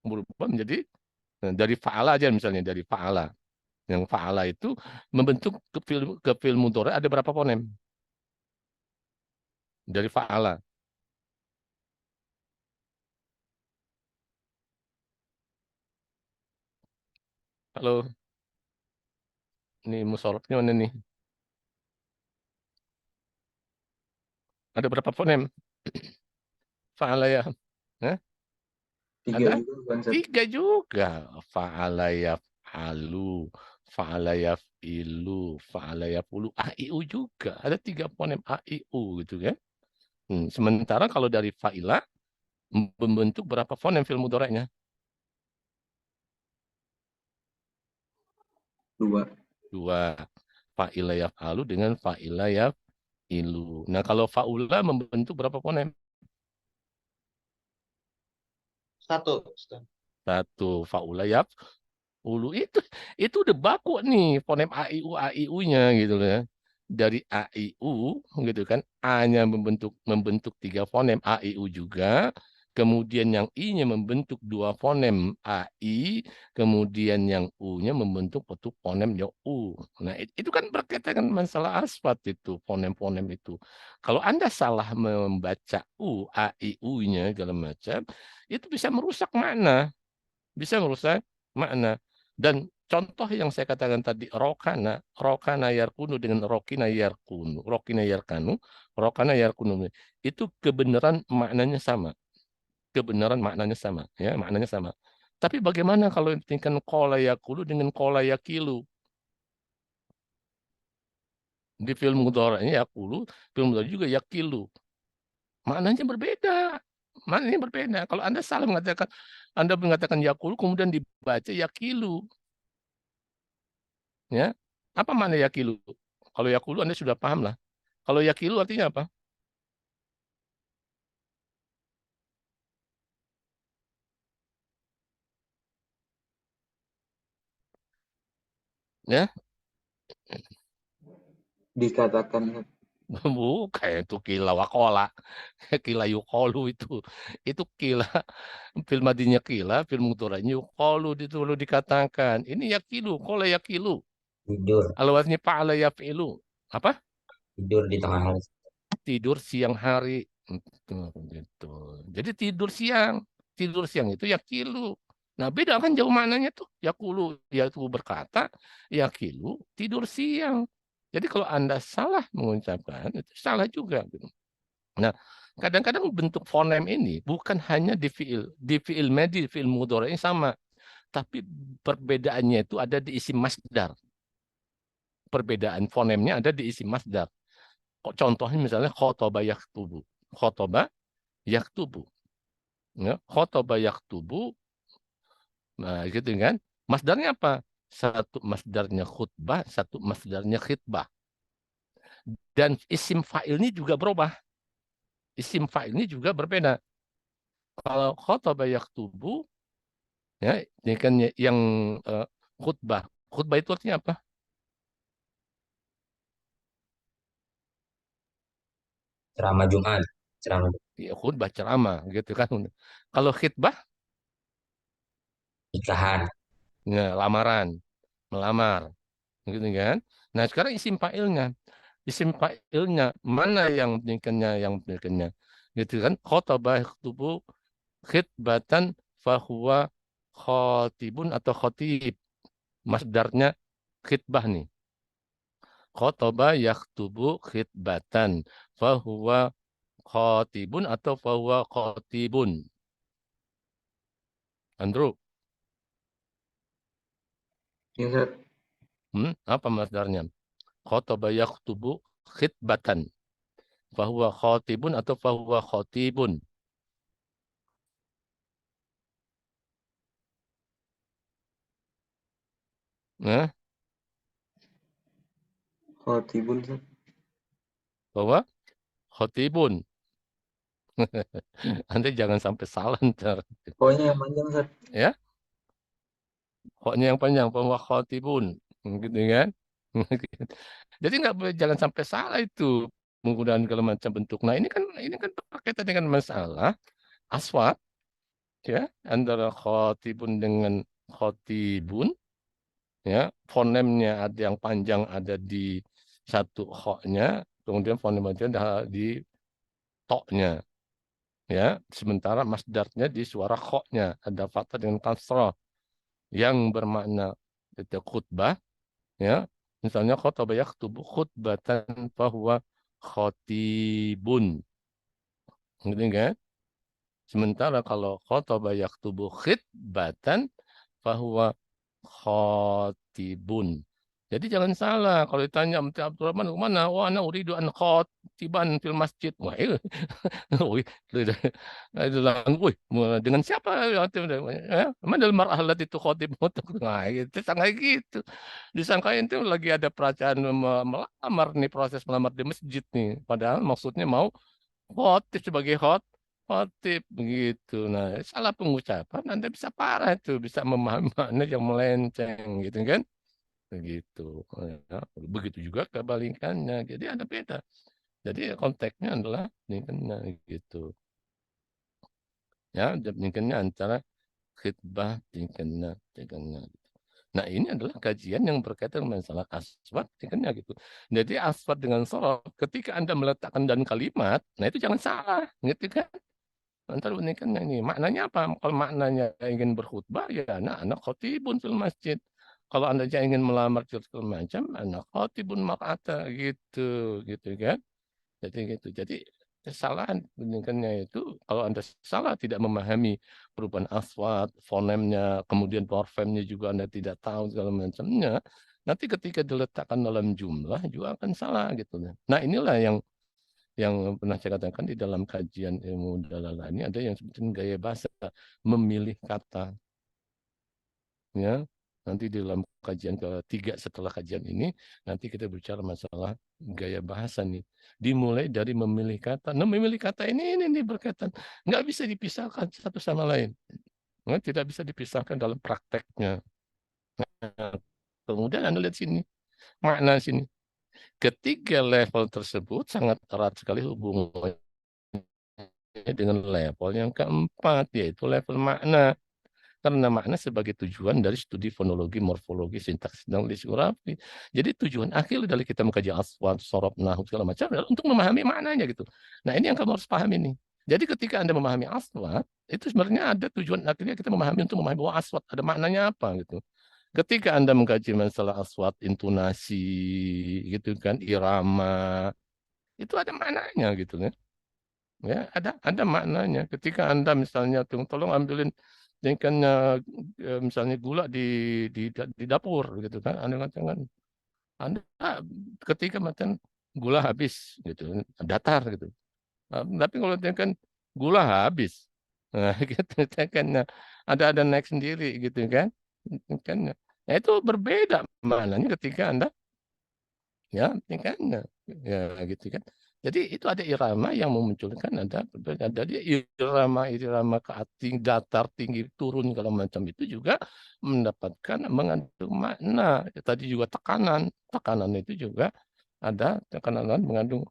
Berubah menjadi dari fa'ala aja misalnya, dari fa'ala. Yang fa'ala itu membentuk ke fi'il mudhari ada berapa fonem? Dari fa'ala. Halo, ini musorotnya mana nih? Ada berapa fonem? Fa'ala ya? Hah? 3 Ada? juga Wan Ustaz. 3 juga. Fa'ala yaf'alu, fa'ala yaf'ilu, fa'ala yaf'ulu. A, I, U juga. Ada 3 fonem A, I, U gitu kan. Sementara kalau dari fa'ila membentuk berapa fonem fi'il mudhari'nya? 2. 2. Fa'ila yaf'alu dengan fa'ila yaf'ilu. Nah, kalau fa'ula membentuk berapa fonem? 1, Ustaz. 1. Fa'ula yaf'ulu. Itu udah baku nih fonem A, I, U-nya gitu loh ya. Dari A, I, U gitu kan. A-nya membentuk 3 fonem A, I, U juga. Kemudian yang I-nya membentuk 2 fonem A, I. Kemudian yang U-nya membentuk satu fonem U. Nah, itu kan berkaitan dengan masalah asfat itu, fonem-fonem itu. Kalau Anda salah membaca U, A, I, U-nya segala macam, itu bisa merusak makna. Bisa merusak makna. Dan contoh yang saya katakan tadi, rokana yarkunu dengan rokina yarkanu, rokana yarkunu, itu kebenaran maknanya sama. Kebenaran maknanya sama, ya, maknanya sama. Tapi bagaimana kalau tingkat kola yakulu dengan kola yakilu? Di film mudhari'nya yakulu, film mudhari juga yakilu. Maknanya berbeda. Maknanya berbeda. Kalau Anda salah Anda mengatakan yakulu, kemudian dibaca yakilu. Ya, apa makna yakilu? Kalau yakulu Anda sudah paham lah. Kalau yakilu artinya apa? Ya, Dikatakan Ustaz. bukan itu kila wakola, kila yukolu itu kila film madinya kila, film mudhari'nya yukolu itu perlu dikatakan. Ini yakilu, kola yakilu. Tidur, Alwasnya fa'ala yaf'ilu. Apa? tidur di tengah hari. Tidur siang hari. Gitu. Jadi tidur siang itu yakilu. Nah, beda kan jauh maknanya tuh. Yakulu, yaitu berkata, yakilu, tidur siang. Jadi kalau Anda salah mengucapkan, itu salah juga. Gitu. Nah, kadang-kadang bentuk fonem ini bukan hanya di fiil madi, di fiil mudhari ini sama. Tapi perbedaannya itu ada di isim masdar. Perbedaan fonemnya ada di isim masdar. Contohnya misalnya khotoba yaktubu. Khotoba yaktubu. Ya, khotoba yaktubu. Nah, gitu kan. Masdarnya apa? Satu masdarnya khutbah, satu masdarnya khitbah. Dan isim fa'ilnya juga berubah. Isim fa'ilnya juga berbeda. Kalau khotoba yaktubu, ya, ini kan yang khutbah. Khutbah itu artinya apa? Ceramah Jumat, ceramah Ya, khutbah ceramah gitu kan. Kalau khitbah, nikahan, ya, lamaran, melamar, gitu kan. Nah, sekarang isim fa'ilnya. Isim fa'ilnya mana yang berikannya gitu kan. Khotobah yaktubu khitbatan fahuwa khotibun atau khotib. Masdarnya khitbah nih. Khotobah yaktubu khitbatan fahuwa khotibun atau fahuwa khotibun. Andrew, Ya Ustaz. apa masdarnya? Khotobah yaktubu khitbatan. Fahuwa khotibun atau fahuwa khotibun? Nah, Khotibun Ustaz. bahwa khotibun. Anda jangan sampai salah ntar. Pokoknya yang panjang Ustaz. Ya, khoknya yang panjang, bahwa khotibun. Gitu kan? Jadi nggak boleh, jangan sampai salah itu penggunaan segala macam bentuk. Nah ini kan berkaitan dengan masalah aswat ya, antara khotibun dengan khotibun ya, fonemnya ada yang panjang ada di satu khoknya, kemudian fonem ada di toknya ya, sementara masdarnya di suara khoknya ada fathah dengan kasrah yang bermakna itu khutbah ya, misalnya khotbah yaktubu khutbatan fahuwa khotibun gitu kan. Sementara kalau khotbah yaktubu khitbatan fahuwa khotibun. Jadi jangan salah kalau ditanya Mti Abdurrahman kemana? Oh, ana uridu an khotiban fil masjid. Wah, wih, itu langsung, wih, dengan siapa? Mana dalam mar'ah allati itu khotib. Nah, itu sangat gitu. Disangkain itu lagi ada perasaan melamar nih, proses melamar di masjid nih. Padahal maksudnya mau khotib sebagai khotib begitu. Nah, salah pengucapan Anda bisa parah itu, bisa memahami makna yang melenceng gitu kan. Begitu. Ya, begitu juga kebalikannya. Jadi ada beda. Jadi konteksnya adalah tingkatnya gitu. Ya, tingkatnya antara khitbah tingkatnya. Nah, ini adalah kajian yang berkaitan dengan masalah aswat tingkatnya gitu. Jadi aswat dengan sorot, ketika Anda meletakkan dalam kalimat, nah itu jangan salah, gitu kan? Antara menikahnya ini maknanya apa? Kalau maknanya ingin berkhutbah ya anak khotibun fil masjid. Kalau Anda ingin melamar segala macam, anak khotibun makata gitu, gitu kan? Jadi gitu. Jadi kesalahan pendidikannya itu kalau Anda salah tidak memahami perubahan aswat, fonemnya, kemudian morfemnya juga Anda tidak tahu segala macamnya, nanti ketika diletakkan dalam jumlah juga akan salah gitu. Nah, inilah yang pernah saya katakan di dalam kajian ilmu dalalah ini ada yang sebutin gaya bahasa, memilih kata. Ya, nanti di dalam kajian ketiga setelah kajian ini, nanti kita bicara masalah gaya bahasa nih. Dimulai dari memilih kata. Nah, memilih kata ini berkaitan. Nggak bisa dipisahkan satu sama lain. Nah, tidak bisa dipisahkan dalam prakteknya. Nah, kemudian Anda lihat sini, makna sini. Ketiga level tersebut sangat erat sekali hubungannya dengan level yang keempat, yaitu level makna. Karena makna sebagai tujuan dari studi fonologi, morfologi, sintaks, dan leksikografi. Jadi tujuan akhir dari kita mengkaji aswat, sorob, nahu, segala macam adalah untuk memahami maknanya gitu. Nah, ini yang kamu harus pahami nih. Jadi ketika Anda memahami aswat, itu sebenarnya ada tujuan akhirnya kita memahami untuk memahami bahwa aswat ada maknanya apa gitu. Ketika Anda mengkaji masalah aswat, intonasi, gitu kan, irama, itu ada maknanya gitu kan. Ya, ada maknanya. Ketika Anda misalnya tolong ambilin jengkannya misalnya gula di dapur gitu kan. Anda katakan Anda ketika makan gula habis gitu, datar gitu. Tapi kalau kan gula habis. Nah, gitu kan. Nah, ada naik sendiri gitu kan. Kan. Nah, itu berbeda maknanya ketika Anda ya tingkatnya ya gitu kan. Jadi itu ada irama yang memunculkan ada irama ke tinggi, datar tinggi turun kalau macam itu juga mendapatkan mengandung makna. Tadi juga tekanan itu juga ada tekanan mengandung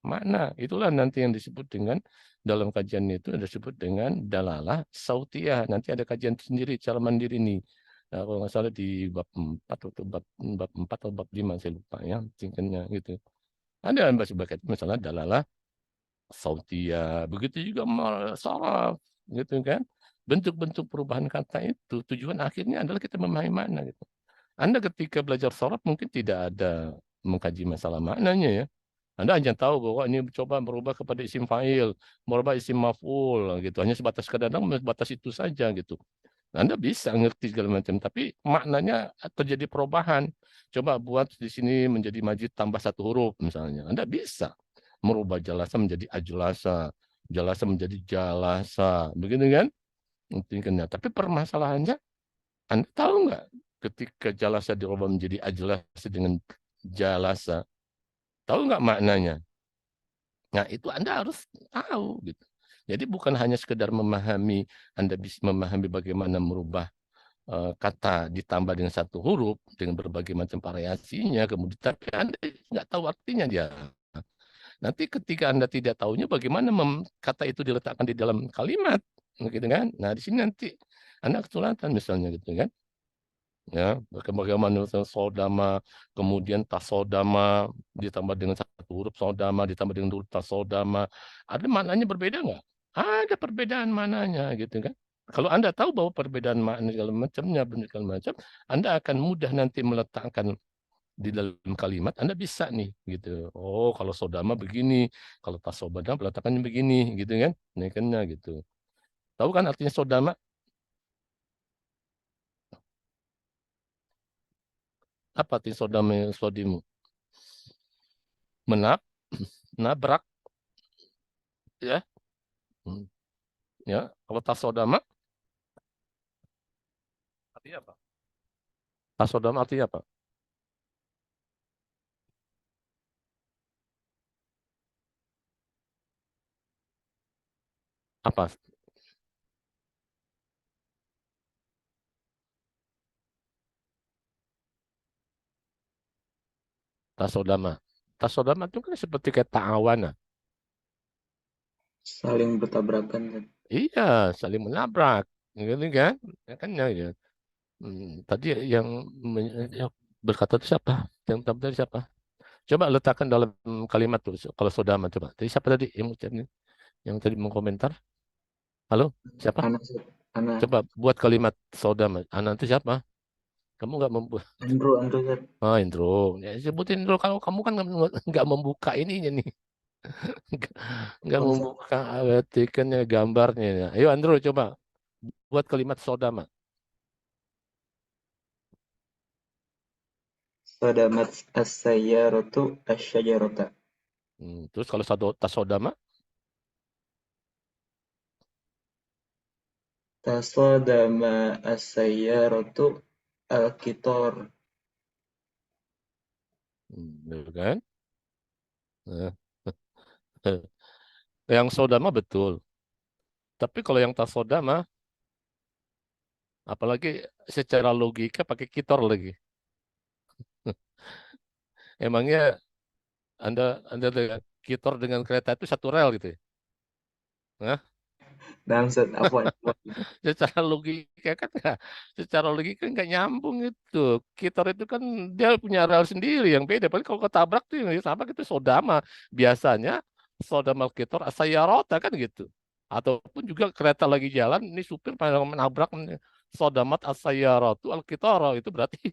makna. Itulah nanti yang disebut dengan dalam kajian itu disebut dengan dalalah sautiyah. Nanti ada kajian sendiri secara mandiri nih. Nah, kalau nggak salah di bab 4 atau bab 4 atau bab 5 saya lupa ya tingkatnya gitu. Ada sebagai misalnya dalalah sautiyah, begitu juga saraf gitu kan. Bentuk-bentuk perubahan kata itu tujuan akhirnya adalah kita memahami makna gitu. Anda ketika belajar saraf mungkin tidak ada mengkaji masalah maknanya ya. Anda hanya tahu bahwa ini coba merubah kepada isim fa'il, merubah isim maf'ul gitu. Hanya sebatas kadang-kadang sebatas itu saja gitu. Anda bisa ngerti segala macam, tapi maknanya terjadi perubahan. Coba buat di sini menjadi majid tambah satu huruf misalnya. Anda bisa. merubah jalasa menjadi ajlasa, jalasa menjadi jalasa, begitu kan? Intinya. Tapi permasalahannya, Anda tahu nggak ketika jalasa dirubah menjadi ajlasa dengan jalasa, tahu nggak maknanya? Nah, itu Anda harus tahu gitu. Jadi bukan hanya sekedar memahami, Anda bisa memahami bagaimana merubah kata ditambah dengan satu huruf dengan berbagai macam variasinya, kemudian tapi Anda nggak tahu artinya dia. Nanti ketika Anda tidak tahunya bagaimana kata itu diletakkan di dalam kalimat, gitu kan? Nah, di sini nanti Anda kesulitan misalnya gitu kan. Ya, bagaimana sodama, kemudian tasodama ditambah dengan satu huruf sodama, ditambah dengan huruf tasodama. Ada maknanya berbeda nggak? Ada perbedaan maknanya gitu kan. Kalau Anda tahu bahwa perbedaan makna segala macamnya, segala macam, Anda akan mudah nanti meletakkan di dalam kalimat. Anda bisa nih gitu. Oh, kalau sodama begini, kalau tasodama letakkannya begini gitu kan. Ini kan gitu. Tahu kan artinya sodama? Apa artinya sodama sodimu? Nabrak ya. Ya, kalau tasodama artinya apa? Tasodama artinya apa? Apa? Tasodama. Tasodama itu kan seperti kayak ta'awana. Saling bertabrakan Ustaz. Iya, saling menabrak. Gitu kan? Ya kan ya. Ya. Tadi yang berkata itu siapa? Yang tadi siapa? Coba letakkan dalam kalimat tuh kalau sodama coba. Tadi siapa tadi yang tadi mengkomentar? Halo, siapa? Anak Ustaz. Anak Coba buat kalimat sodama. Anak itu siapa? Kamu nggak membuat. Andrew Ustaz. Oh, intro. Ya, sebutin dulu kalau kamu kan nggak membuka ininya nih. Nggak Oh, Ustaz. membuka artikelnya, gambarnya. Ayo Andrew coba buat kalimat sodama. Sadamat as-sayyaratu asy-syajarata. Terus kalau tasodama, Tasadama as-sayyaratu al-qitar. gitu kan? Nah, yang sodama betul. Tapi kalau yang tasodama, apalagi secara logika pakai kitor lagi. Emangnya Anda dengan kitor dengan kereta itu satu rel gitu ya? Hah? Nah, Ustaz, apa? Secara logika kan secara logika nggak nyambung itu. Kitor itu kan dia punya rel sendiri yang beda. Paling kalau ketabrak tuh yang sama itu sodama. Biasanya sodama kitor asayarota kan gitu. Ataupun juga kereta lagi jalan, ini supir pada menabrak sodamat asayaratu al kitoro itu berarti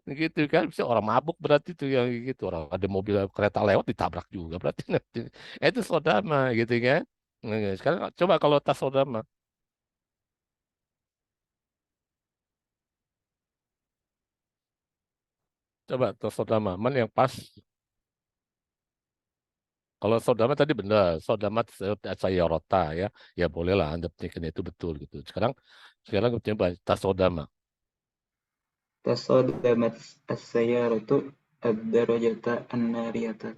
gitu kan bisa orang mabuk berarti itu yang gitu orang ada mobil kereta lewat ditabrak juga berarti itu sodama gitu kan. Nah, sekarang coba kalau tas sodama. Coba tuh sodama, mana yang pas? Kalau sodama tadi benar, sodama saya rota ya, ya bolehlah Anda pikirkan itu betul gitu. Sekarang coba tas sodama. Tasadamat as-sayyaratu ad-darajata an-nariyata.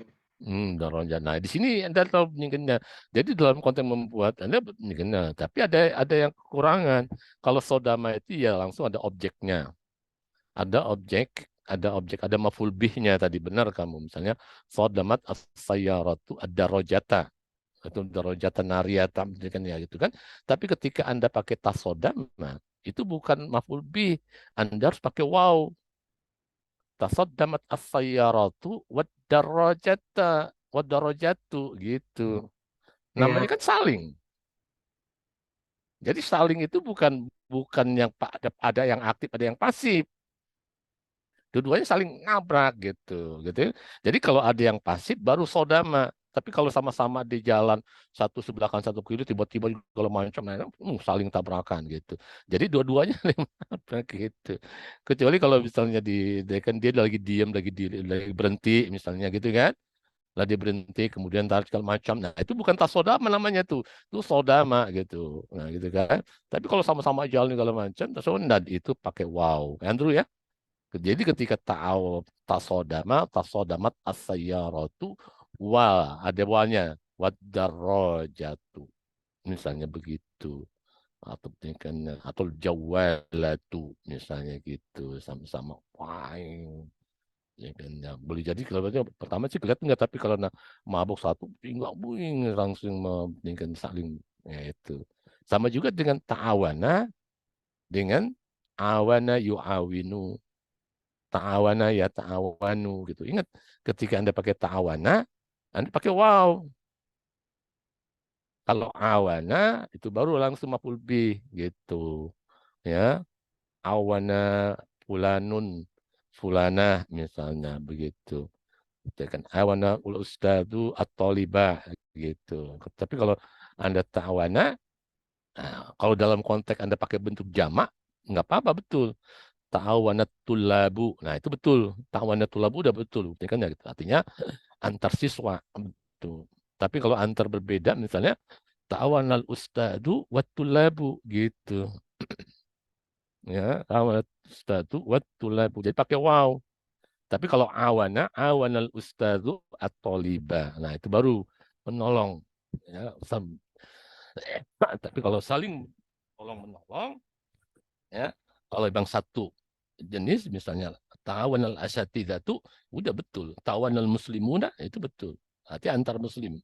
Daronja. Nah, di sini Anda tahu penyingkatnya. Jadi dalam konteks membuat Anda penyingkatnya, tapi ada yang kekurangan. Kalau sodama itu ya langsung ada objeknya. Ada maf'ul bihnya tadi benar kamu. Misalnya sodamat as-sayyaratu ad-darajata. Itu darajatan nariyata kan ya gitu kan. Tapi ketika Anda pakai tasodama, itu bukan maf'ul bih. Anda harus pakai waw. Tasoddamat as-sayyaratu wad-darajatu gitu. Namanya Iya. kan saling. Jadi saling itu bukan yang ada yang aktif, ada yang pasif. Dua-duanya saling ngabrak gitu. Jadi kalau ada yang pasif baru sodama. Tapi kalau sama-sama di jalan satu sebelah kan satu kiri tiba-tiba kalau macam saling tabrakan gitu. Jadi dua-duanya nabrak gitu. Kecuali kalau misalnya kan dia lagi diam lagi berhenti misalnya gitu kan. lah dia berhenti, kemudian tarik segala macam. Nah, itu bukan tasodama namanya tuh. Itu sodama gitu. Nah, gitu kan. Tapi kalau sama-sama jalan segala macam, tasodama itu pakai wow. Andrew ya. Jadi ketika tasodama, tasodamat as-sayyaratu wal, ada walnya. Wadarrojatu. Misalnya begitu. Atau jawalatu misalnya gitu. Sama-sama. Wah, ya kan ya, boleh jadi kalau pertama sih kelihatan nggak, tapi kalau mabuk satu nggak buing langsung membandingkan saling, ya itu sama juga dengan ta'awana dengan awana yu'awinu, ta'awana ya ta'awanu gitu. Ingat ketika Anda pakai ta'awana Anda pakai wow, kalau awana itu baru langsung maf'ul bih gitu ya. Awana fulanun fulanah misalnya begitu. Ya kan, awana ul ustadu at-talibah gitu. Tapi kalau Anda ta'awana, kalau dalam konteks Anda pakai bentuk jamak, nggak apa-apa, betul. Ta'awana tulabu. Nah, itu betul. Ta'awana tulabu udah betul. Ya kan, ya, gitu. Artinya antar siswa. Betul. Tapi kalau antar berbeda, misalnya ta'awana al-ustadu wat tulabu gitu. Ya, ta'awana al-ustadu wat tulabu. Jadi pakai wow. Tapi kalau awanal ustadzu at-toliba. Nah, itu baru menolong. Ya, tapi kalau saling tolong menolong, ya, kalau bang satu jenis misalnya tawanal asyatidatu, udah betul. Tawanal muslimuna itu betul. Arti antar muslim,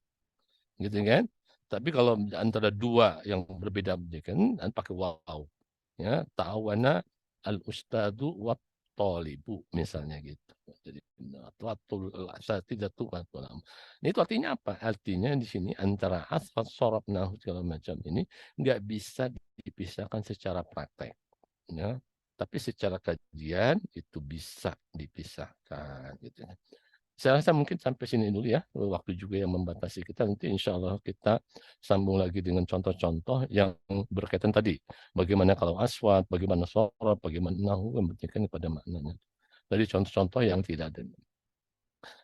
gitu kan? Tapi kalau antara dua yang berbeda, kan, pakai waw. Ya, tawana al ustadu wa tolibu misalnya gitu. Jadi ini itu artinya apa? Artinya di sini antara asfal sorab nahu segala macam ini nggak bisa dipisahkan secara praktek, ya. Tapi secara kajian itu bisa dipisahkan gitu. Saya rasa mungkin sampai sini dulu ya. Waktu juga yang membatasi kita. Nanti insya Allah kita sambung lagi dengan contoh-contoh yang berkaitan tadi. Bagaimana kalau aswat, bagaimana sorab, bagaimana nahu, yang berkaitan pada maknanya. Jadi contoh-contoh yang tidak ada.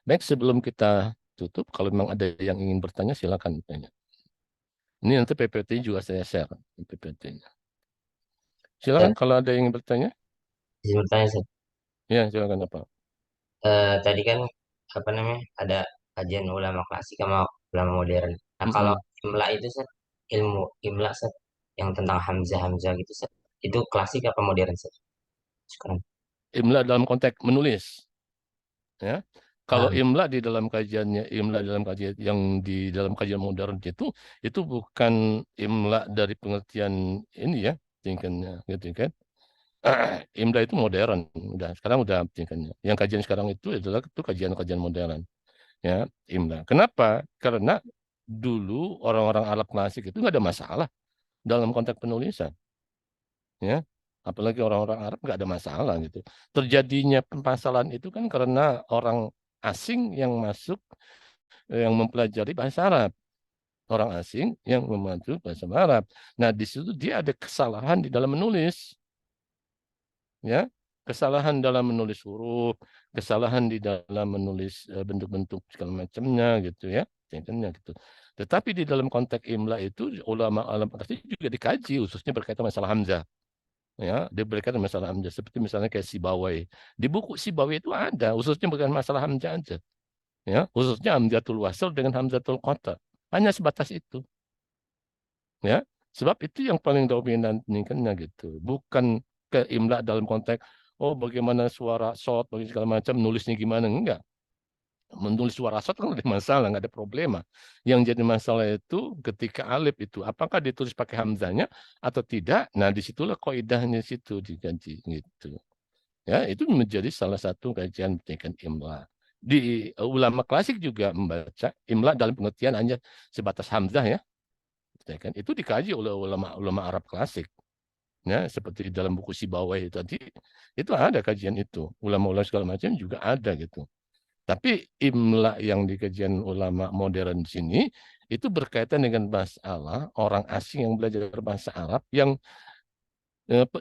Baik, sebelum kita tutup, kalau memang ada yang ingin bertanya, silakan tanya. Ini nanti PPT juga saya share, PPT-nya. Silakan kalau ada yang ingin bertanya. Izin bertanya, Ustaz. Ya, silakan apa. Tadi kan apa namanya ada kajian ulama klasik sama ulama modern. Nah kalau imla itu Ustaz, ilmu imla Ustaz, yang tentang hamzah gitu Ustaz, itu klasik apa modern Ustaz? Sekarang. Imla dalam konteks menulis. Ya. Kalau Nah, imla di dalam kajiannya, imla dalam kajian yang di dalam kajian modern itu bukan imla dari pengertian ini ya, tingkatnya gitu kan. Imla itu modern, udah sekarang udah tingkatnya. Yang kajian sekarang itu adalah itu kajian-kajian modern, ya, imla. Kenapa? Karena dulu orang-orang Arab klasik itu nggak ada masalah dalam konteks penulisan, ya. Apalagi orang-orang Arab nggak ada masalah gitu. Terjadinya permasalahan itu kan karena orang asing yang masuk, yang mempelajari bahasa Arab. Orang asing yang mempelajari bahasa Arab. Nah, di situ dia ada kesalahan di dalam menulis, ya. Kesalahan dalam menulis huruf, kesalahan di dalam menulis bentuk-bentuk segala macamnya gitu ya. Gitu. Tetapi di dalam konteks imla itu ulama-ulama pasti juga dikaji, khususnya berkaitan masalah hamzah. Ya, dia berkaitan masalah hamzah seperti misalnya kayak Sibawai. Di buku Sibawai itu ada, khususnya bukan masalah hamzah aja. Ya, khususnya hamzatul wasl dengan hamzatul qata. Hanya sebatas itu. Ya, sebab itu yang paling dominan tingkatnya gitu. Bukan ke imla dalam konteks oh bagaimana suara short, bagaimana segala macam, nulisnya gimana, enggak. Menulis suara short kan ada masalah, nggak ada problema. Yang jadi masalah itu ketika alif itu apakah ditulis pakai hamzanya atau tidak. Nah, disitulah kaidahnya situ diganti gitu. Ya, itu menjadi salah satu kajian pendidikan imla. Di ulama klasik juga membaca imla dalam pengertian hanya sebatas hamzah ya. Kan? Itu dikaji oleh ulama Arab klasik. Ya, seperti dalam buku Sibawai itu tadi, itu ada kajian itu. Ulama-ulama segala macam juga ada gitu. Tapi imla yang di kajian ulama modern di sini itu berkaitan dengan masalah orang asing yang belajar bahasa Arab yang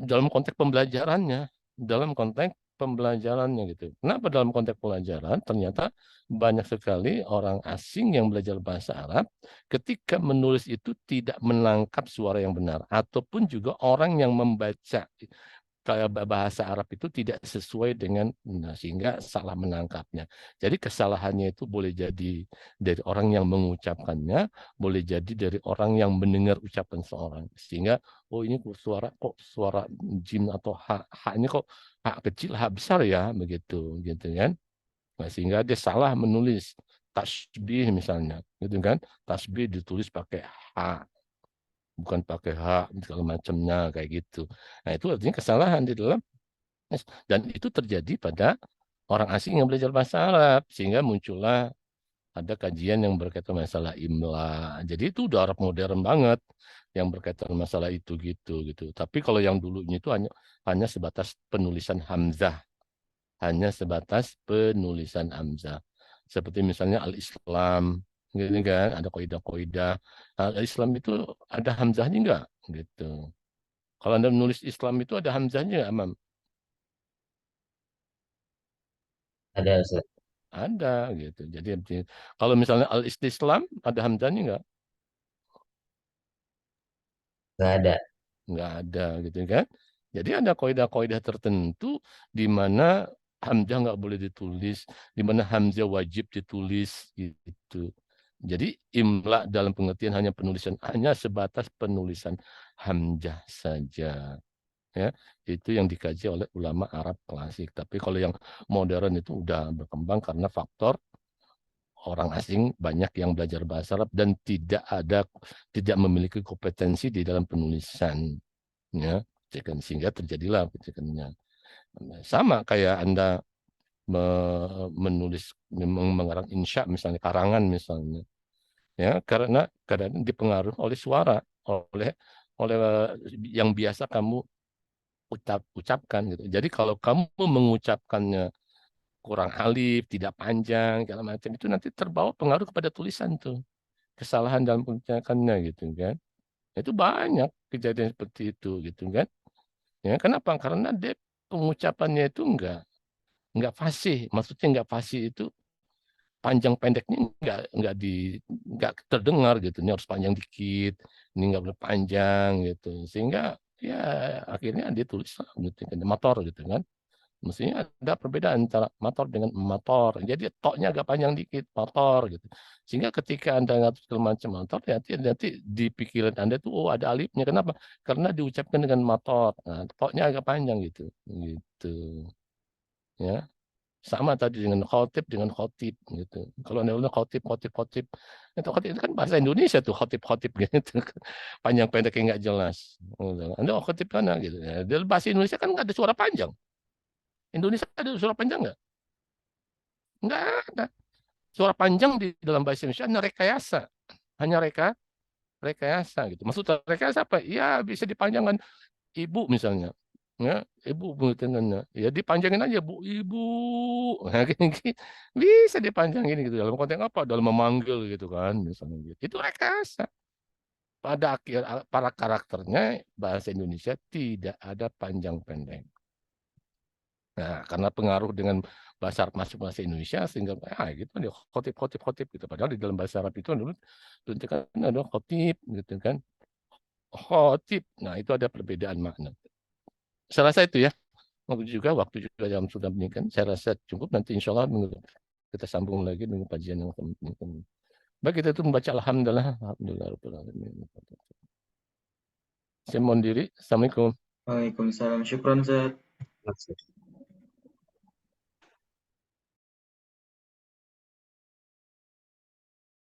dalam konteks pembelajarannya, dalam konteks pembelajarannya gitu. Kenapa dalam konteks pelajaran? Ternyata banyak sekali orang asing yang belajar bahasa Arab ketika menulis itu tidak menangkap suara yang benar, ataupun juga orang yang membaca kayak bahasa Arab itu tidak sesuai dengan sehingga salah menangkapnya. Jadi kesalahannya itu boleh jadi dari orang yang mengucapkannya, boleh jadi dari orang yang mendengar ucapan seorang. Sehingga oh ini kok suara jim atau haknya kok hak kecil, hak besar ya begitu gitu kan. Nah, sehingga dia salah menulis tasbih misalnya, gitu kan? Tasbih ditulis pakai hak, bukan pakai hak segala macamnya kayak gitu. Nah, itu artinya kesalahan di dalam, dan itu terjadi pada orang asing yang belajar bahasa Arab sehingga muncullah ada kajian yang berkaitan masalah imla. Jadi itu udah Arab modern banget yang berkaitan masalah itu gitu. Tapi kalau yang dulunya itu hanya sebatas penulisan hamzah, hanya sebatas penulisan hamzah. Seperti misalnya al-Islam, gitu kan, ada kaidah-kaidah. Al-Islam itu ada hamzahnya enggak gitu. Kalau Anda menulis Islam itu ada hamzahnya nggak, Amam? Ada Ustaz. Ada gitu. Jadi kalau misalnya al-istislam ada hamzahnya nggak? Nggak ada. Nggak ada gitu kan. Jadi ada kaidah-kaidah tertentu di mana hamzah nggak boleh ditulis, di mana hamzah wajib ditulis gitu. Jadi imla dalam pengertian hanya sebatas penulisan hamzah saja. Ya, itu yang dikaji oleh ulama Arab klasik. Tapi kalau yang modern itu udah berkembang karena faktor orang asing banyak yang belajar bahasa Arab dan tidak memiliki kompetensi di dalam penulisan, ya, sehingga terjadilah kecekannya. Sama kayak Anda menulis mengarang insya misalnya, karangan misalnya, ya, karena kadang dipengaruhi oleh suara, oleh yang biasa kamu ucapkan gitu. Jadi kalau kamu mengucapkannya kurang alif, tidak panjang, segala macam itu nanti terbawa pengaruh kepada tulisan tuh. Kesalahan dalam pengucapannya gitu kan. Itu banyak kejadian seperti itu gitu kan. Ya, kenapa? Karena dia pengucapannya itu enggak fasih. Maksudnya enggak fasih itu panjang pendeknya enggak terdengar gitu. Ini harus panjang dikit, ini enggak boleh panjang gitu. Sehingga ya akhirnya dia tulis gitu kan, motor gitu kan. Mestinya ada perbedaan antara motor dengan motor. Jadi toknya agak panjang dikit, motor gitu. Sehingga ketika Anda ngatur segala macam motor, nanti di pikiran Anda tuh oh ada alifnya. Kenapa? Karena diucapkan dengan motor. Nah, toknya agak panjang gitu. Gitu. Ya. Sama tadi dengan khotib gitu. Kalau Anda bilang khotib, itu khotib itu kan bahasa Indonesia tuh khotib gitu. Panjang pendeknya nggak jelas. Anda khotib mana gitu. Ya, dalam bahasa Indonesia kan nggak ada suara panjang. Indonesia ada suara panjang nggak? Nggak ada. Suara panjang di dalam bahasa Indonesia hanya rekayasa. Hanya rekayasa gitu. Maksud rekayasa apa? Ya bisa dipanjangkan ibu misalnya. Ya, ibu pengertiannya. Ya dipanjangin aja bu, ibu. Nah, gini. Bisa dipanjangin gitu. Dalam konteks apa? Dalam memanggil gitu kan. Misalnya gitu. Itu rekayasa. Pada akhir para karakternya bahasa Indonesia tidak ada panjang pendek. Nah, karena pengaruh dengan bahasa Arab masuk bahasa Indonesia sehingga gitu dia khotib gitu. Padahal di dalam bahasa Arab itu dulu kan ada khotib gitu kan. Khotib. Nah, itu ada perbedaan makna. Saya rasa itu ya. Waktu juga jam sudah meningkat. Saya rasa cukup, nanti insya Allah kita sambung lagi dengan kajian yang akan. Baik, kita itu membaca alhamdulillah. Saya mohon diri. Assalamualaikum. Waalaikumsalam. Syukran, Ustaz. Maksud.